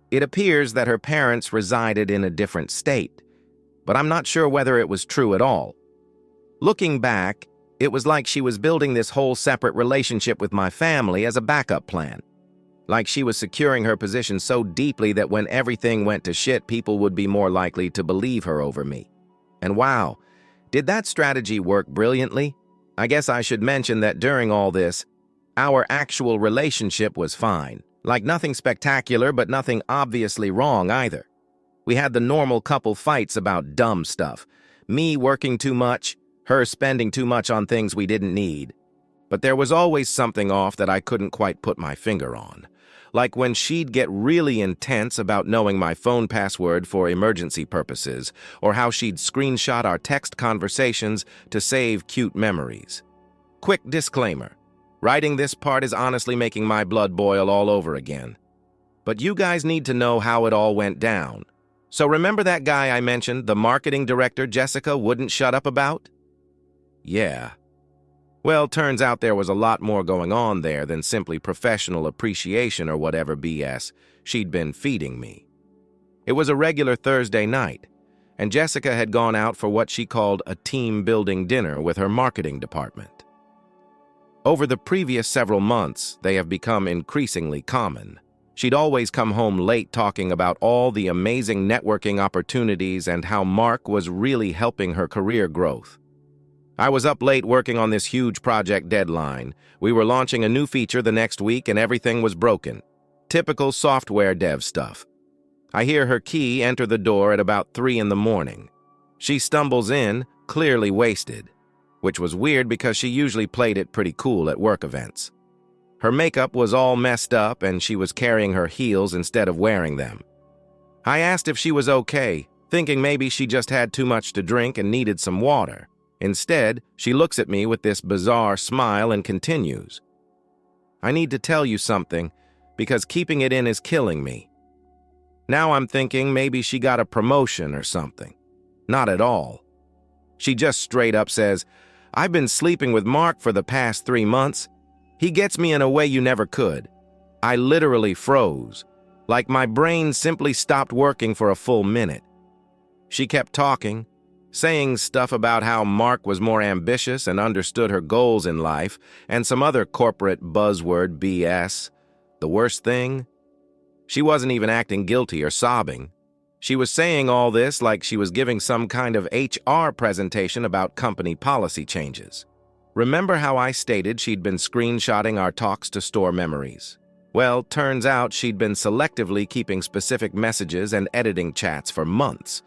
It appears that her parents resided in a different state, but I'm not sure whether it was true at all. Looking back, it was like she was building this whole separate relationship with my family as a backup plan. Like she was securing her position so deeply that when everything went to shit, people would be more likely to believe her over me. And wow, did that strategy work brilliantly? I guess I should mention that during all this, our actual relationship was fine. Like nothing spectacular, but nothing obviously wrong either. We had the normal couple fights about dumb stuff. Me working too much, her spending too much on things we didn't need. But there was always something off that I couldn't quite put my finger on. Like when she'd get really intense about knowing my phone password for emergency purposes, or how she'd screenshot our text conversations to save cute memories. Quick disclaimer. Writing this part is honestly making my blood boil all over again. But you guys need to know how it all went down. So remember that guy I mentioned, the marketing director Jessica wouldn't shut up about? Yeah. Well, turns out there was a lot more going on there than simply professional appreciation or whatever BS she'd been feeding me. It was a regular Thursday night, and Jessica had gone out for what she called a team-building dinner with her marketing department. Over the previous several months, they have become increasingly common. She'd always come home late talking about all the amazing networking opportunities and how Mark was really helping her career growth. I was up late working on this huge project deadline. We were launching a new feature the next week and everything was broken. Typical software dev stuff. I hear her key enter the door at about 3 in the morning. She stumbles in, clearly wasted, which was weird because she usually played it pretty cool at work events. Her makeup was all messed up and she was carrying her heels instead of wearing them. I asked if she was okay, thinking maybe she just had too much to drink and needed some water. Instead, she looks at me with this bizarre smile and continues. I need to tell you something, because keeping it in is killing me. Now I'm thinking maybe she got a promotion or something. Not at all. She just straight up says, I've been sleeping with Mark for the past 3 months. He gets me in a way you never could. I literally froze. Like my brain simply stopped working for a full minute. She kept talking, saying stuff about how Mark was more ambitious and understood her goals in life, and some other corporate buzzword BS. The worst thing? She wasn't even acting guilty or sobbing. She was saying all this like she was giving some kind of HR presentation about company policy changes. Remember how I stated she'd been screenshotting our talks to store memories? Well, turns out she'd been selectively keeping specific messages and editing chats for months.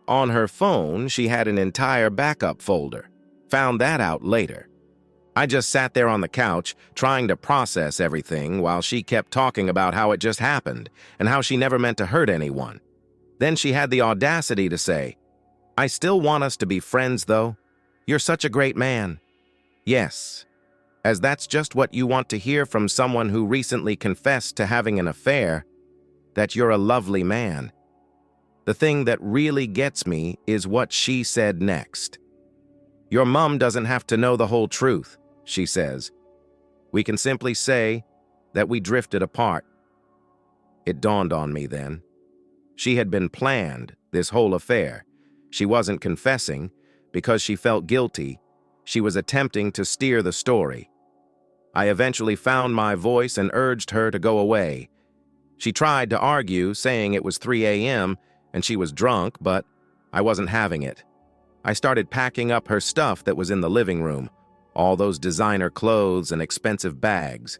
On her phone, she had an entire backup folder. Found that out later. I just sat there on the couch, trying to process everything while she kept talking about how it just happened and how she never meant to hurt anyone. Then she had the audacity to say, "I still want us to be friends, though. You're such a great man." Yes, as that's just what you want to hear from someone who recently confessed to having an affair, that you're a lovely man. The thing that really gets me is what she said next. "Your mom doesn't have to know the whole truth," she says. "We can simply say that we drifted apart." It dawned on me then. She had been planned, this whole affair. She wasn't confessing because she felt guilty. She was attempting to steer the story. I eventually found my voice and urged her to go away. She tried to argue, saying it was 3 a.m. and she was drunk, but I wasn't having it. I started packing up her stuff that was in the living room, all those designer clothes and expensive bags.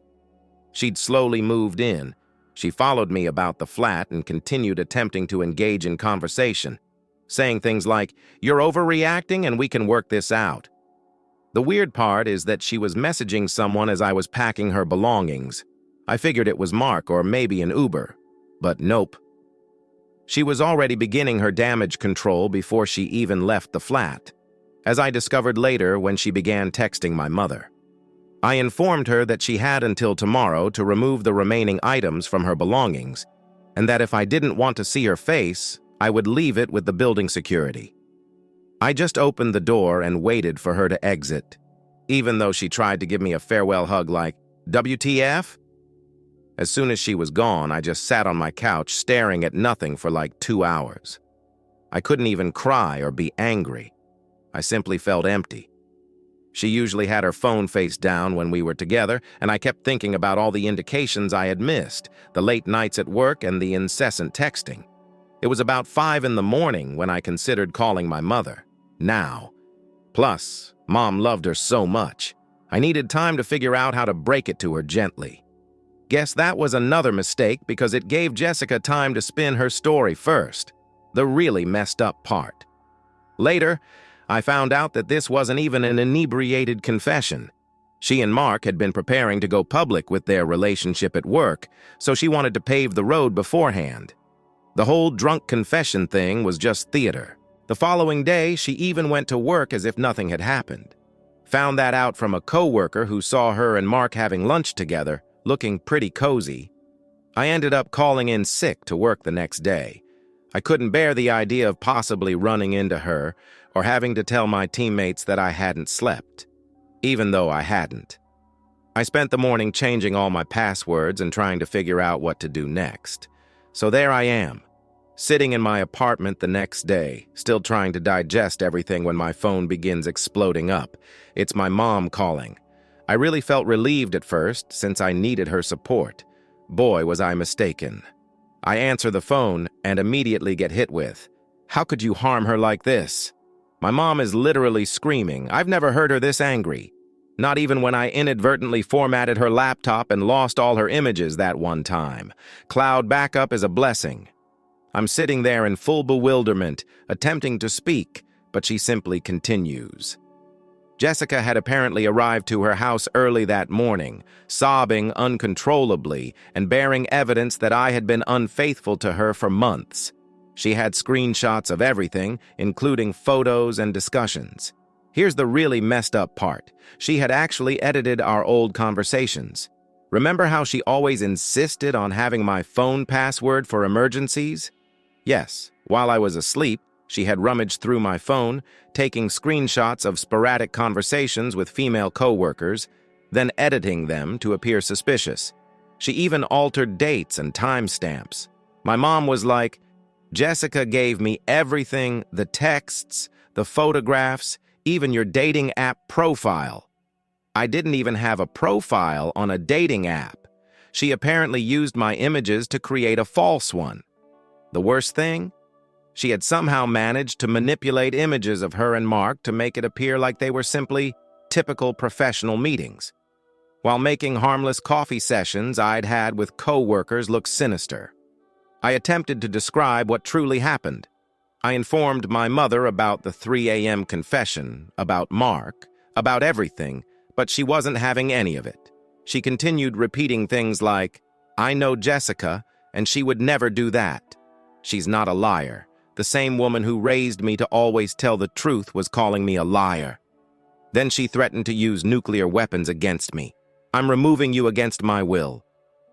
She'd slowly moved in. She followed me about the flat and continued attempting to engage in conversation, saying things like, "You're overreacting and we can work this out." The weird part is that she was messaging someone as I was packing her belongings. I figured it was Mark or maybe an Uber, but nope. She was already beginning her damage control before she even left the flat, as I discovered later when she began texting my mother. I informed her that she had until tomorrow to remove the remaining items from her belongings, and that if I didn't want to see her face, I would leave it with the building security. I just opened the door and waited for her to exit, even though she tried to give me a farewell hug like, "WTF?" As soon as she was gone, I just sat on my couch staring at nothing for like 2 hours. I couldn't even cry or be angry. I simply felt empty. She usually had her phone face down when we were together, and I kept thinking about all the indications I had missed, the late nights at work and the incessant texting. It was about 5 in the morning when I considered calling my mother. Now. Plus, Mom loved her so much. I needed time to figure out how to break it to her gently. Guess that was another mistake because it gave Jessica time to spin her story first, the really messed up part. Later, I found out that this wasn't even an inebriated confession. She and Mark had been preparing to go public with their relationship at work, so she wanted to pave the road beforehand. The whole drunk confession thing was just theater. The following day, she even went to work as if nothing had happened. Found that out from a coworker who saw her and Mark having lunch together, looking pretty cozy. I ended up calling in sick to work the next day. I couldn't bear the idea of possibly running into her or having to tell my teammates that I hadn't slept, even though I hadn't. I spent the morning changing all my passwords and trying to figure out what to do next. So there I am, sitting in my apartment the next day, still trying to digest everything when my phone begins exploding up. It's my mom calling. I really felt relieved at first, since I needed her support. Boy, was I mistaken. I answer the phone and immediately get hit with, "How could you harm her like this?" My mom is literally screaming. I've never heard her this angry. Not even when I inadvertently formatted her laptop and lost all her images that one time. Cloud backup is a blessing. I'm sitting there in full bewilderment, attempting to speak, but she simply continues. Jessica had apparently arrived to her house early that morning, sobbing uncontrollably and bearing evidence that I had been unfaithful to her for months. She had screenshots of everything, including photos and discussions. Here's the really messed up part. She had actually edited our old conversations. Remember how she always insisted on having my phone password for emergencies? Yes, while I was asleep, she had rummaged through my phone, taking screenshots of sporadic conversations with female coworkers, then editing them to appear suspicious. She even altered dates and timestamps. My mom was like, "Jessica gave me everything, the texts, the photographs, even your dating app profile." I didn't even have a profile on a dating app. She apparently used my images to create a false one. The worst thing? She had somehow managed to manipulate images of her and Mark to make it appear like they were simply typical professional meetings, while making harmless coffee sessions I'd had with co-workers look sinister. I attempted to describe what truly happened. I informed my mother about the 3 a.m. confession, about Mark, about everything, but she wasn't having any of it. She continued repeating things like, "I know Jessica, and she would never do that. She's not a liar. The same woman who raised me to always tell the truth was calling me a liar." Then she threatened to use nuclear weapons against me. "I'm removing you against my will.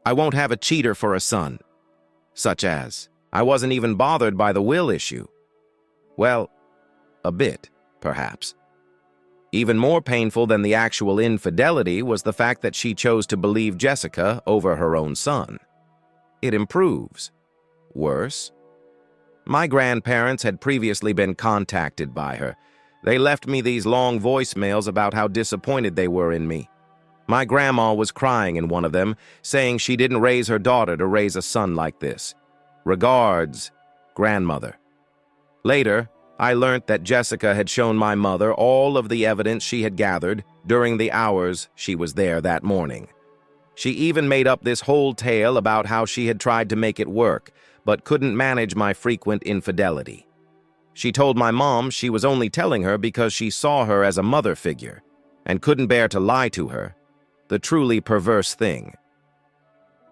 I won't have a cheater for a son." Such as, I wasn't even bothered by the will issue. Well, a bit, perhaps. Even more painful than the actual infidelity was the fact that she chose to believe Jessica over her own son. It improves. Worse? My grandparents had previously been contacted by her. They left me these long voicemails about how disappointed they were in me. My grandma was crying in one of them, saying she didn't raise her daughter to raise a son like this. Regards, grandmother. Later, I learned that Jessica had shown my mother all of the evidence she had gathered during the hours she was there that morning. She even made up this whole tale about how she had tried to make it work, but couldn't manage my frequent infidelity. She told my mom she was only telling her because she saw her as a mother figure and couldn't bear to lie to her. The truly perverse thing.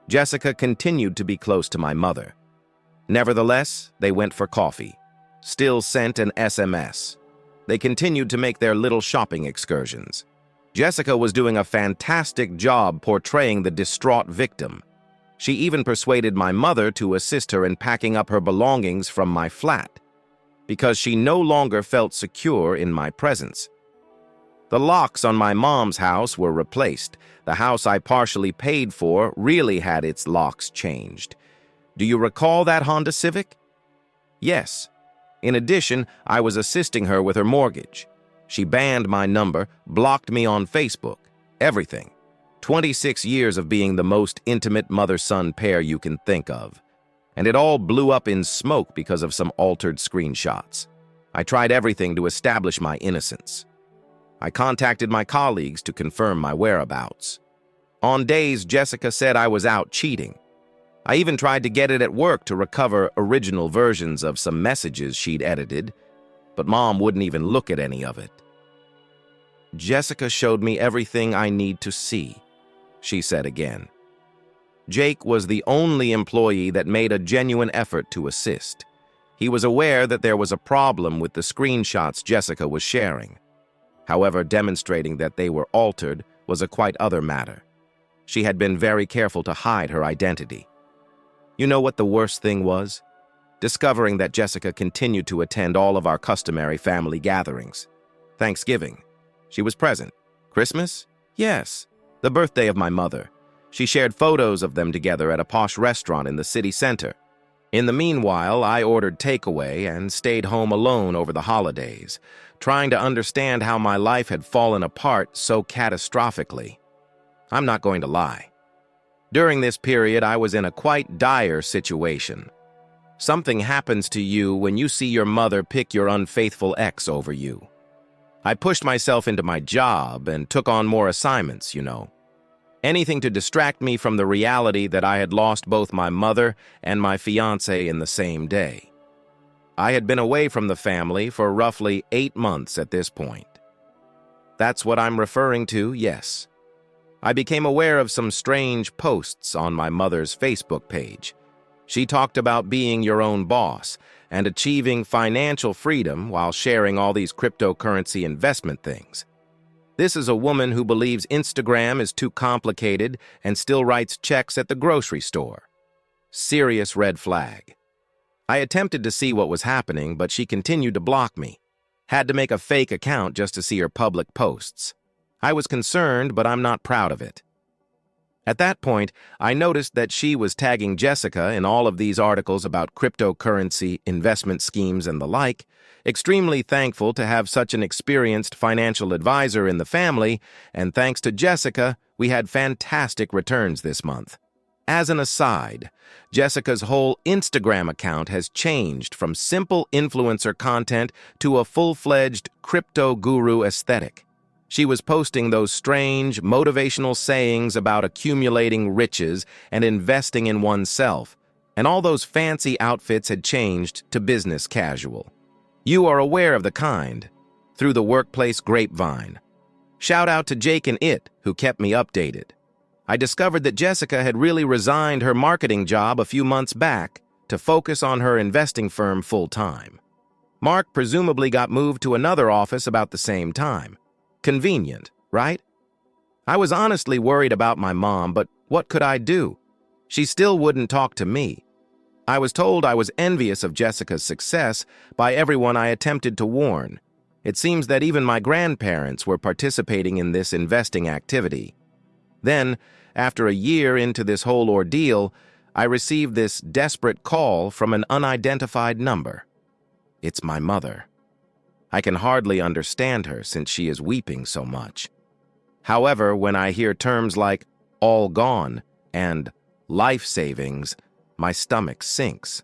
Jessica continued to be close to my mother. Nevertheless, they went for coffee. Still sent an SMS. They continued to make their little shopping excursions. Jessica was doing a fantastic job portraying the distraught victim. She even persuaded my mother to assist her in packing up her belongings from my flat, because she no longer felt secure in my presence. The locks on my mom's house were replaced. The house I partially paid for really had its locks changed. Do you recall that Honda Civic? Yes. In addition, I was assisting her with her mortgage. She banned my number, blocked me on Facebook, everything. 26 years of being the most intimate mother-son pair you can think of. And it all blew up in smoke because of some altered screenshots. I tried everything to establish my innocence. I contacted my colleagues to confirm my whereabouts. On days Jessica said I was out cheating. I even tried to get it at work to recover original versions of some messages she'd edited, but Mom wouldn't even look at any of it. "Jessica showed me everything I need to see," she said again. Jake was the only employee that made a genuine effort to assist. He was aware that there was a problem with the screenshots Jessica was sharing. However, demonstrating that they were altered was a quite other matter. She had been very careful to hide her identity. You know what the worst thing was? Discovering that Jessica continued to attend all of our customary family gatherings. Thanksgiving. She was present. Christmas? Yes. The birthday of my mother. She shared photos of them together at a posh restaurant in the city center. In the meanwhile, I ordered takeaway and stayed home alone over the holidays, trying to understand how my life had fallen apart so catastrophically. I'm not going to lie. During this period, I was in a quite dire situation. Something happens to you when you see your mother pick your unfaithful ex over you. I pushed myself into my job and took on more assignments, you know. Anything to distract me from the reality that I had lost both my mother and my fiancé in the same day. I had been away from the family for roughly 8 months at this point. That's what I'm referring to, yes. I became aware of some strange posts on my mother's Facebook page. She talked about being your own boss and achieving financial freedom while sharing all these cryptocurrency investment things. This is a woman who believes Instagram is too complicated and still writes checks at the grocery store. Serious red flag. I attempted to see what was happening, but she continued to block me. Had to make a fake account just to see her public posts. I was concerned, but I'm not proud of it. At that point, I noticed that she was tagging Jessica in all of these articles about cryptocurrency, investment schemes, and the like. Extremely thankful to have such an experienced financial advisor in the family, and thanks to Jessica, we had fantastic returns this month. As an aside, Jessica's whole Instagram account has changed from simple influencer content to a full-fledged crypto guru aesthetic. She was posting those strange, motivational sayings about accumulating riches and investing in oneself, and all those fancy outfits had changed to business casual. You are aware of the kind, through the workplace grapevine. Shout out to Jake and It, who kept me updated. I discovered that Jessica had really resigned her marketing job a few months back to focus on her investing firm full-time. Mark presumably got moved to another office about the same time. Convenient, right? I was honestly worried about my mom, but what could I do? She still wouldn't talk to me. I was told I was envious of Jessica's success by everyone I attempted to warn. It seems that even my grandparents were participating in this investing activity. Then, after a year into this whole ordeal, I received this desperate call from an unidentified number. It's my mother. I can hardly understand her since she is weeping so much. However, when I hear terms like all gone and life savings, my stomach sinks.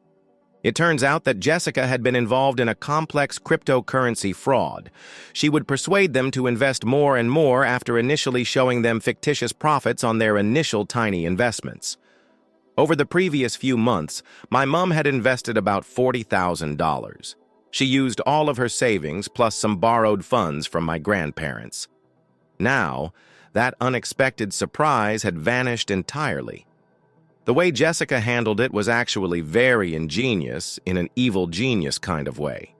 It turns out that Jessica had been involved in a complex cryptocurrency fraud. She would persuade them to invest more and more after initially showing them fictitious profits on their initial tiny investments. Over the previous few months, my mom had invested about $40,000. She used all of her savings plus some borrowed funds from my grandparents. Now, that unexpected surprise had vanished entirely. The way Jessica handled it was actually very ingenious in an evil genius kind of way.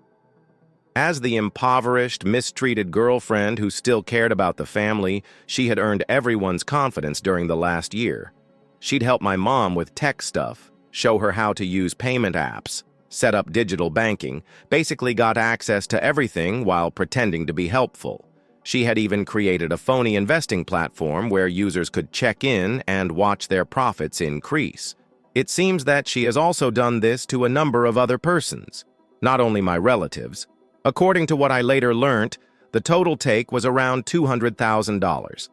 As the impoverished, mistreated girlfriend who still cared about the family, she had earned everyone's confidence during the last year. She'd help my mom with tech stuff, show her how to use payment apps, set up digital banking, basically got access to everything while pretending to be helpful. She had even created a phony investing platform where users could check in and watch their profits increase. It seems that she has also done this to a number of other persons, not only my relatives. According to what I later learnt, the total take was around $200,000.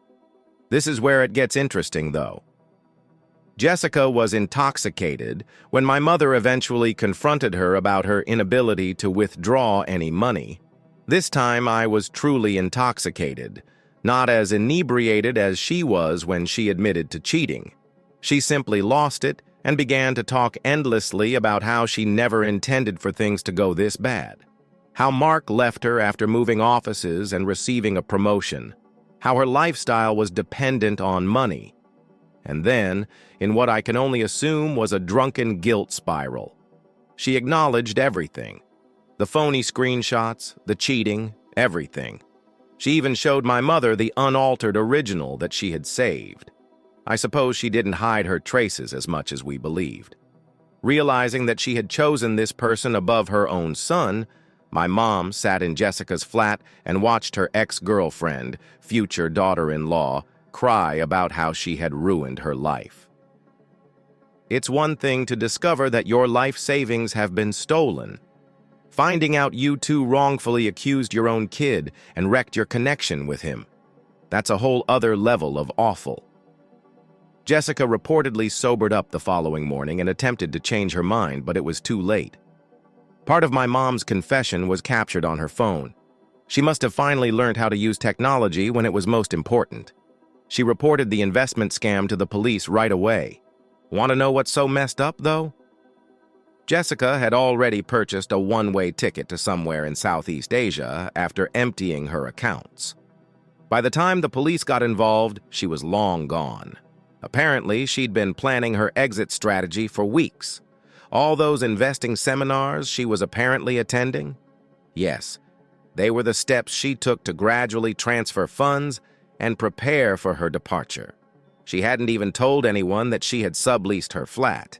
This is where it gets interesting, though. Jessica was intoxicated when my mother eventually confronted her about her inability to withdraw any money. This time I was truly intoxicated, not as inebriated as she was when she admitted to cheating. She simply lost it and began to talk endlessly about how she never intended for things to go this bad. How Mark left her after moving offices and receiving a promotion. How her lifestyle was dependent on money. And then, in what I can only assume was a drunken guilt spiral. She acknowledged everything. The phony screenshots, the cheating, everything. She even showed my mother the unaltered original that she had saved. I suppose she didn't hide her traces as much as we believed. Realizing that she had chosen this person above her own son, my mom sat in Jessica's flat and watched her ex-girlfriend, future daughter-in-law, cry about how she had ruined her life. It's one thing to discover that your life savings have been stolen. Finding out you two wrongfully accused your own kid and wrecked your connection with him. That's a whole other level of awful. Jessica reportedly sobered up the following morning and attempted to change her mind, but it was too late. Part of my mom's confession was captured on her phone. She must have finally learned how to use technology when it was most important. She reported the investment scam to the police right away. Want to know what's so messed up, though? Jessica had already purchased a one-way ticket to somewhere in Southeast Asia after emptying her accounts. By the time the police got involved, she was long gone. Apparently, she'd been planning her exit strategy for weeks. All those investing seminars she was apparently attending? Yes, they were the steps she took to gradually transfer funds and prepare for her departure. She hadn't even told anyone that she had subleased her flat.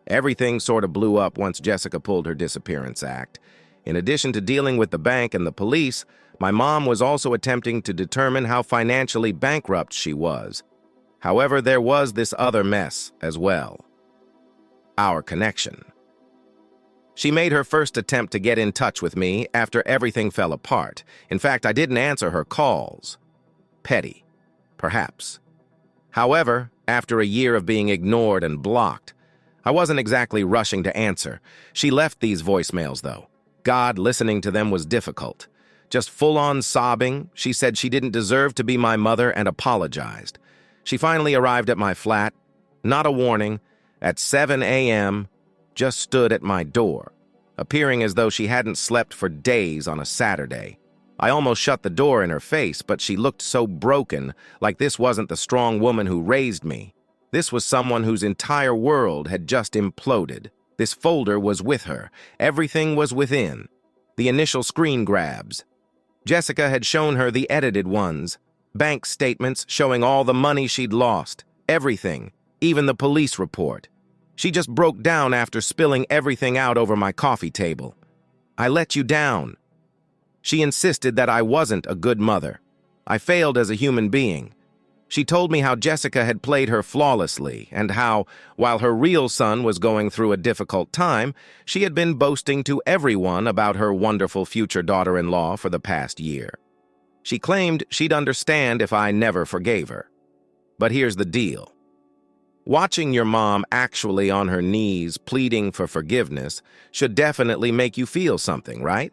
Everything sort of blew up once Jessica pulled her disappearance act. In addition to dealing with the bank and the police, my mom was also attempting to determine how financially bankrupt she was. However, there was this other mess as well. Our connection. She made her first attempt to get in touch with me after everything fell apart. In fact, I didn't answer her calls. Petty, perhaps. However, after a year of being ignored and blocked, I wasn't exactly rushing to answer. She left these voicemails, though. God, listening to them was difficult. Just full-on sobbing, she said she didn't deserve to be my mother and apologized. She finally arrived at my flat, not a warning, at 7 a.m., just stood at my door, appearing as though she hadn't slept for days on a Saturday. I almost shut the door in her face, but she looked so broken, like this wasn't the strong woman who raised me. This was someone whose entire world had just imploded. This folder was with her. Everything was within. The initial screen grabs. Jessica had shown her the edited ones. Bank statements showing all the money she'd lost. Everything. Even the police report. She just broke down after spilling everything out over my coffee table. I let you down. She insisted that I wasn't a good mother. I failed as a human being. She told me how Jessica had played her flawlessly and how, while her real son was going through a difficult time, she had been boasting to everyone about her wonderful future daughter-in-law for the past year. She claimed she'd understand if I never forgave her. But here's the deal. Watching your mom actually on her knees pleading for forgiveness should definitely make you feel something, right?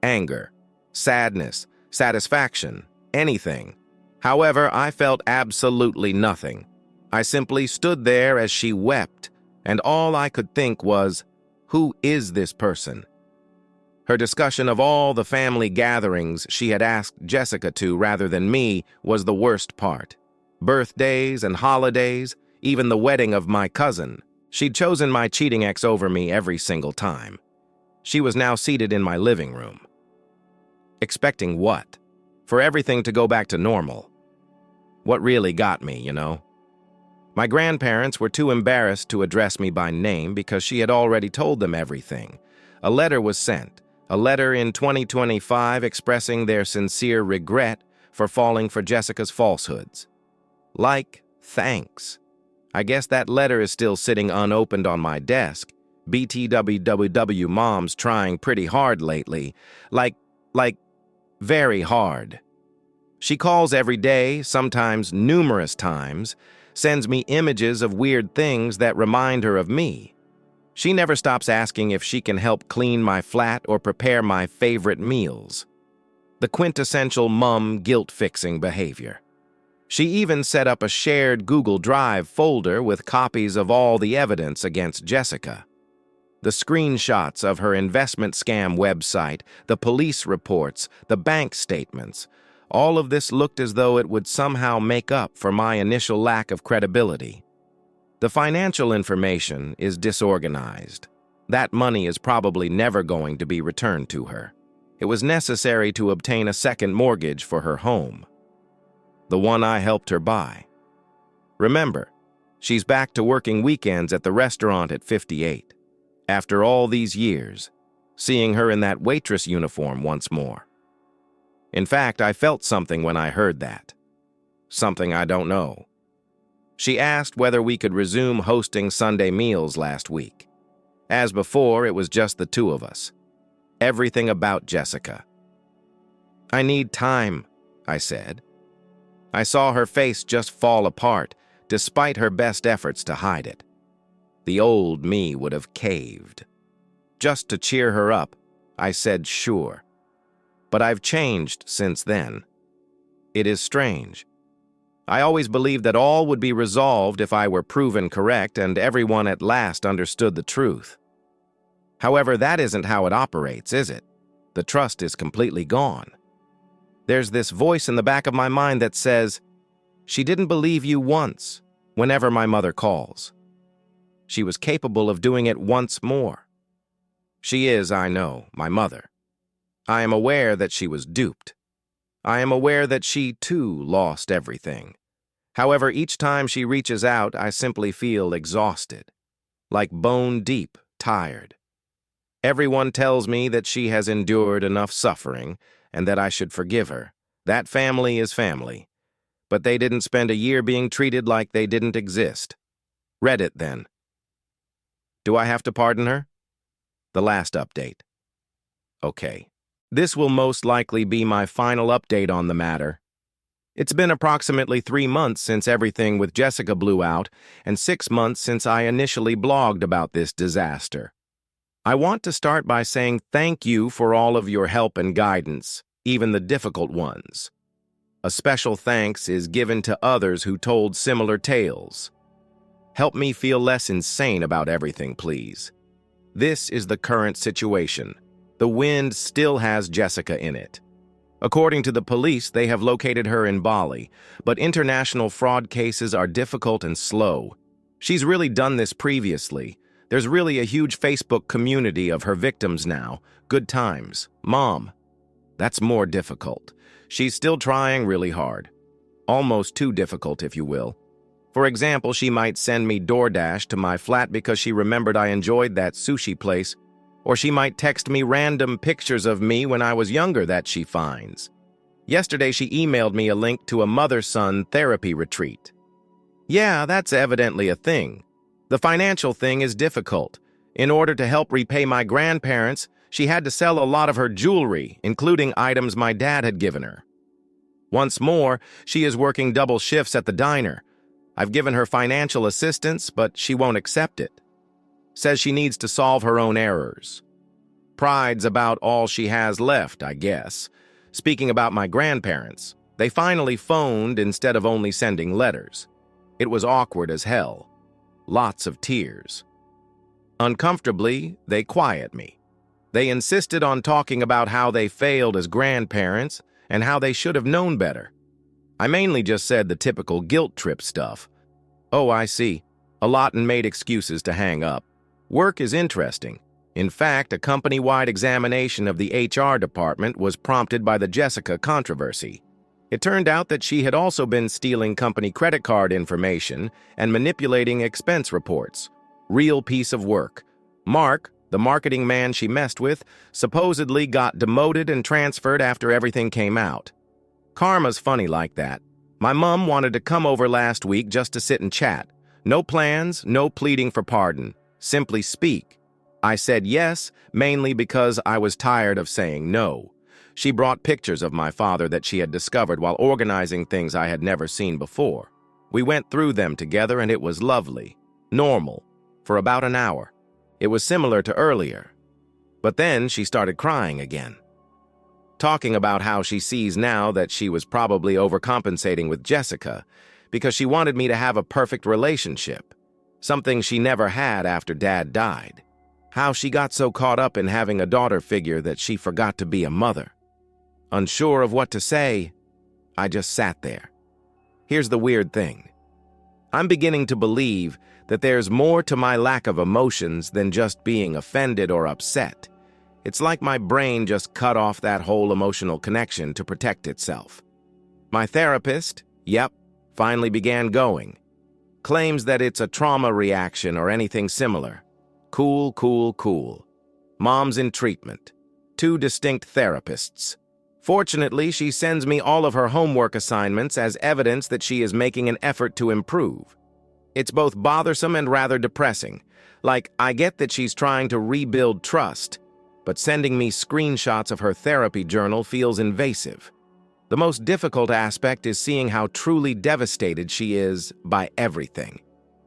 Anger, sadness, satisfaction, anything. However, I felt absolutely nothing. I simply stood there as she wept, and all I could think was, who is this person? Her discussion of all the family gatherings she had asked Jessica to rather than me was the worst part. Birthdays and holidays, even the wedding of my cousin. She'd chosen my cheating ex over me every single time. She was now seated in my living room. Expecting what? For everything to go back to normal. What really got me, you know? My grandparents were too embarrassed to address me by name because she had already told them everything. A letter was sent, a letter in 2025 expressing their sincere regret for falling for Jessica's falsehoods. Like, thanks. I guess that letter is still sitting unopened on my desk. BTWWW mom's trying pretty hard lately. Like, very hard. She calls every day, sometimes numerous times, sends me images of weird things that remind her of me. She never stops asking if she can help clean my flat or prepare my favorite meals. The quintessential mom guilt-fixing behavior. She even set up a shared Google Drive folder with copies of all the evidence against Jessica. The screenshots of her investment scam website, the police reports, the bank statements. All of this looked as though it would somehow make up for my initial lack of credibility. The financial information is disorganized. That money is probably never going to be returned to her. It was necessary to obtain a second mortgage for her home. The one I helped her buy. Remember, she's back to working weekends at the restaurant at 58. After all these years, seeing her in that waitress uniform once more. In fact, I felt something when I heard that. Something I don't know. She asked whether we could resume hosting Sunday meals last week. As before, it was just the two of us. Everything about Jessica. I need time, I said. I saw her face just fall apart, despite her best efforts to hide it. The old me would have caved. Just to cheer her up, I said sure. But I've changed since then. It is strange. I always believed that all would be resolved if I were proven correct and everyone at last understood the truth. However, that isn't how it operates, is it? The trust is completely gone. There's this voice in the back of my mind that says, she didn't believe you once, whenever my mother calls. She was capable of doing it once more. She is, I know, my mother. I am aware that she was duped. I am aware that she, too, lost everything. However, each time she reaches out, I simply feel exhausted, like bone deep, tired. Everyone tells me that she has endured enough suffering and that I should forgive her. That family is family. but they didn't spend a year being treated like they didn't exist. Read it then. Do I have to pardon her? The last update. Okay. This will most likely be my final update on the matter. It's been approximately 3 months since everything with Jessica blew out, and 6 months since I initially blogged about this disaster. I want to start by saying thank you for all of your help and guidance, even the difficult ones. A special thanks is given to others who told similar tales. Help me feel less insane about everything, please. This is the current situation. The wind still has Jessica in it. According to the police, they have located her in Bali, but international fraud cases are difficult and slow. She's really done this previously. There's really a huge Facebook community of her victims now. Good times. Mom. That's more difficult. She's still trying really hard. Almost too difficult, if you will. For example, she might send me DoorDash to my flat because she remembered I enjoyed that sushi place, or she might text me random pictures of me when I was younger that she finds. Yesterday, she emailed me a link to a mother-son therapy retreat. Yeah, that's evidently a thing. The financial thing is difficult. In order to help repay my grandparents, she had to sell a lot of her jewelry, including items my dad had given her. Once more, she is working double shifts at the diner. I've given her financial assistance, but she won't accept it. Says she needs to solve her own errors. Pride's about all she has left, I guess. Speaking about my grandparents, they finally phoned instead of only sending letters. It was awkward as hell. Lots of tears. Uncomfortably, they quiet me. They insisted on talking about how they failed as grandparents and how they should have known better. I mainly just said the typical guilt trip stuff. Oh, I see. A lot and made excuses to hang up. Work is interesting. In fact, a company-wide examination of the HR department was prompted by the Jessica controversy. It turned out that she had also been stealing company credit card information and manipulating expense reports. Real piece of work. Mark, the marketing man she messed with, supposedly got demoted and transferred after everything came out. Karma's funny like that. My mom wanted to come over last week just to sit and chat. No plans, no pleading for pardon. Simply speak. I said yes, mainly because I was tired of saying no. She brought pictures of my father that she had discovered while organizing things I had never seen before. We went through them together and it was lovely. Normal. For about an hour. It was similar to earlier. But then she started crying again. Talking about how she sees now that she was probably overcompensating with Jessica because she wanted me to have a perfect relationship. Something she never had after Dad died. How she got so caught up in having a daughter figure that she forgot to be a mother. Unsure of what to say, I just sat there. Here's the weird thing. I'm beginning to believe that there's more to my lack of emotions than just being offended or upset. It's like my brain just cut off that whole emotional connection to protect itself. My therapist, finally began going. Claims that it's a trauma reaction or anything similar. Cool, cool, cool. Mom's in treatment. 2 distinct therapists. Fortunately, she sends me all of her homework assignments as evidence that she is making an effort to improve. It's both bothersome and rather depressing. Like, I get that she's trying to rebuild trust, but sending me screenshots of her therapy journal feels invasive. The most difficult aspect is seeing how truly devastated she is by everything.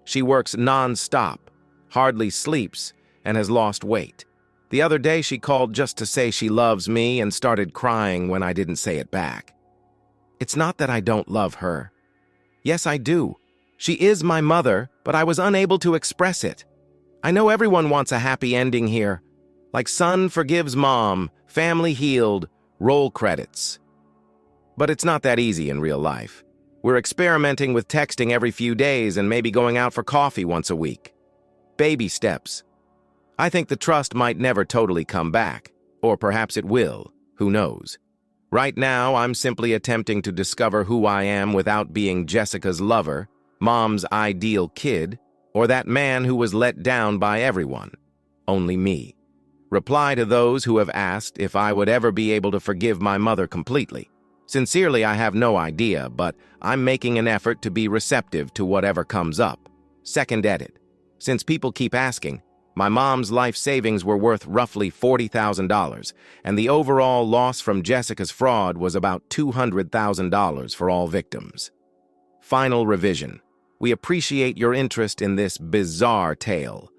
She works non-stop, hardly sleeps, and has lost weight. The other day she called just to say she loves me and started crying when I didn't say it back. It's not that I don't love her. Yes, I do. She is my mother, but I was unable to express it. I know everyone wants a happy ending here. Like son forgives mom, family healed, roll credits. But it's not that easy in real life. We're experimenting with texting every few days and maybe going out for coffee once a week. Baby steps. I think the trust might never totally come back, or perhaps it will, who knows. Right now, I'm simply attempting to discover who I am without being Jessica's lover, mom's ideal kid, or that man who was let down by everyone. Only me. Reply to those who have asked if I would ever be able to forgive my mother completely. Sincerely, I have no idea, but I'm making an effort to be receptive to whatever comes up. Second edit. Since people keep asking, my mom's life savings were worth roughly $40,000, and the overall loss from Jessica's fraud was about $200,000 for all victims. Final revision. We appreciate your interest in this bizarre tale.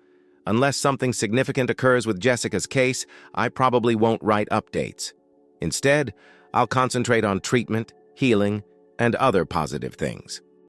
Unless something significant occurs with Jessica's case, I probably won't write updates. Instead, I'll concentrate on treatment, healing, and other positive things.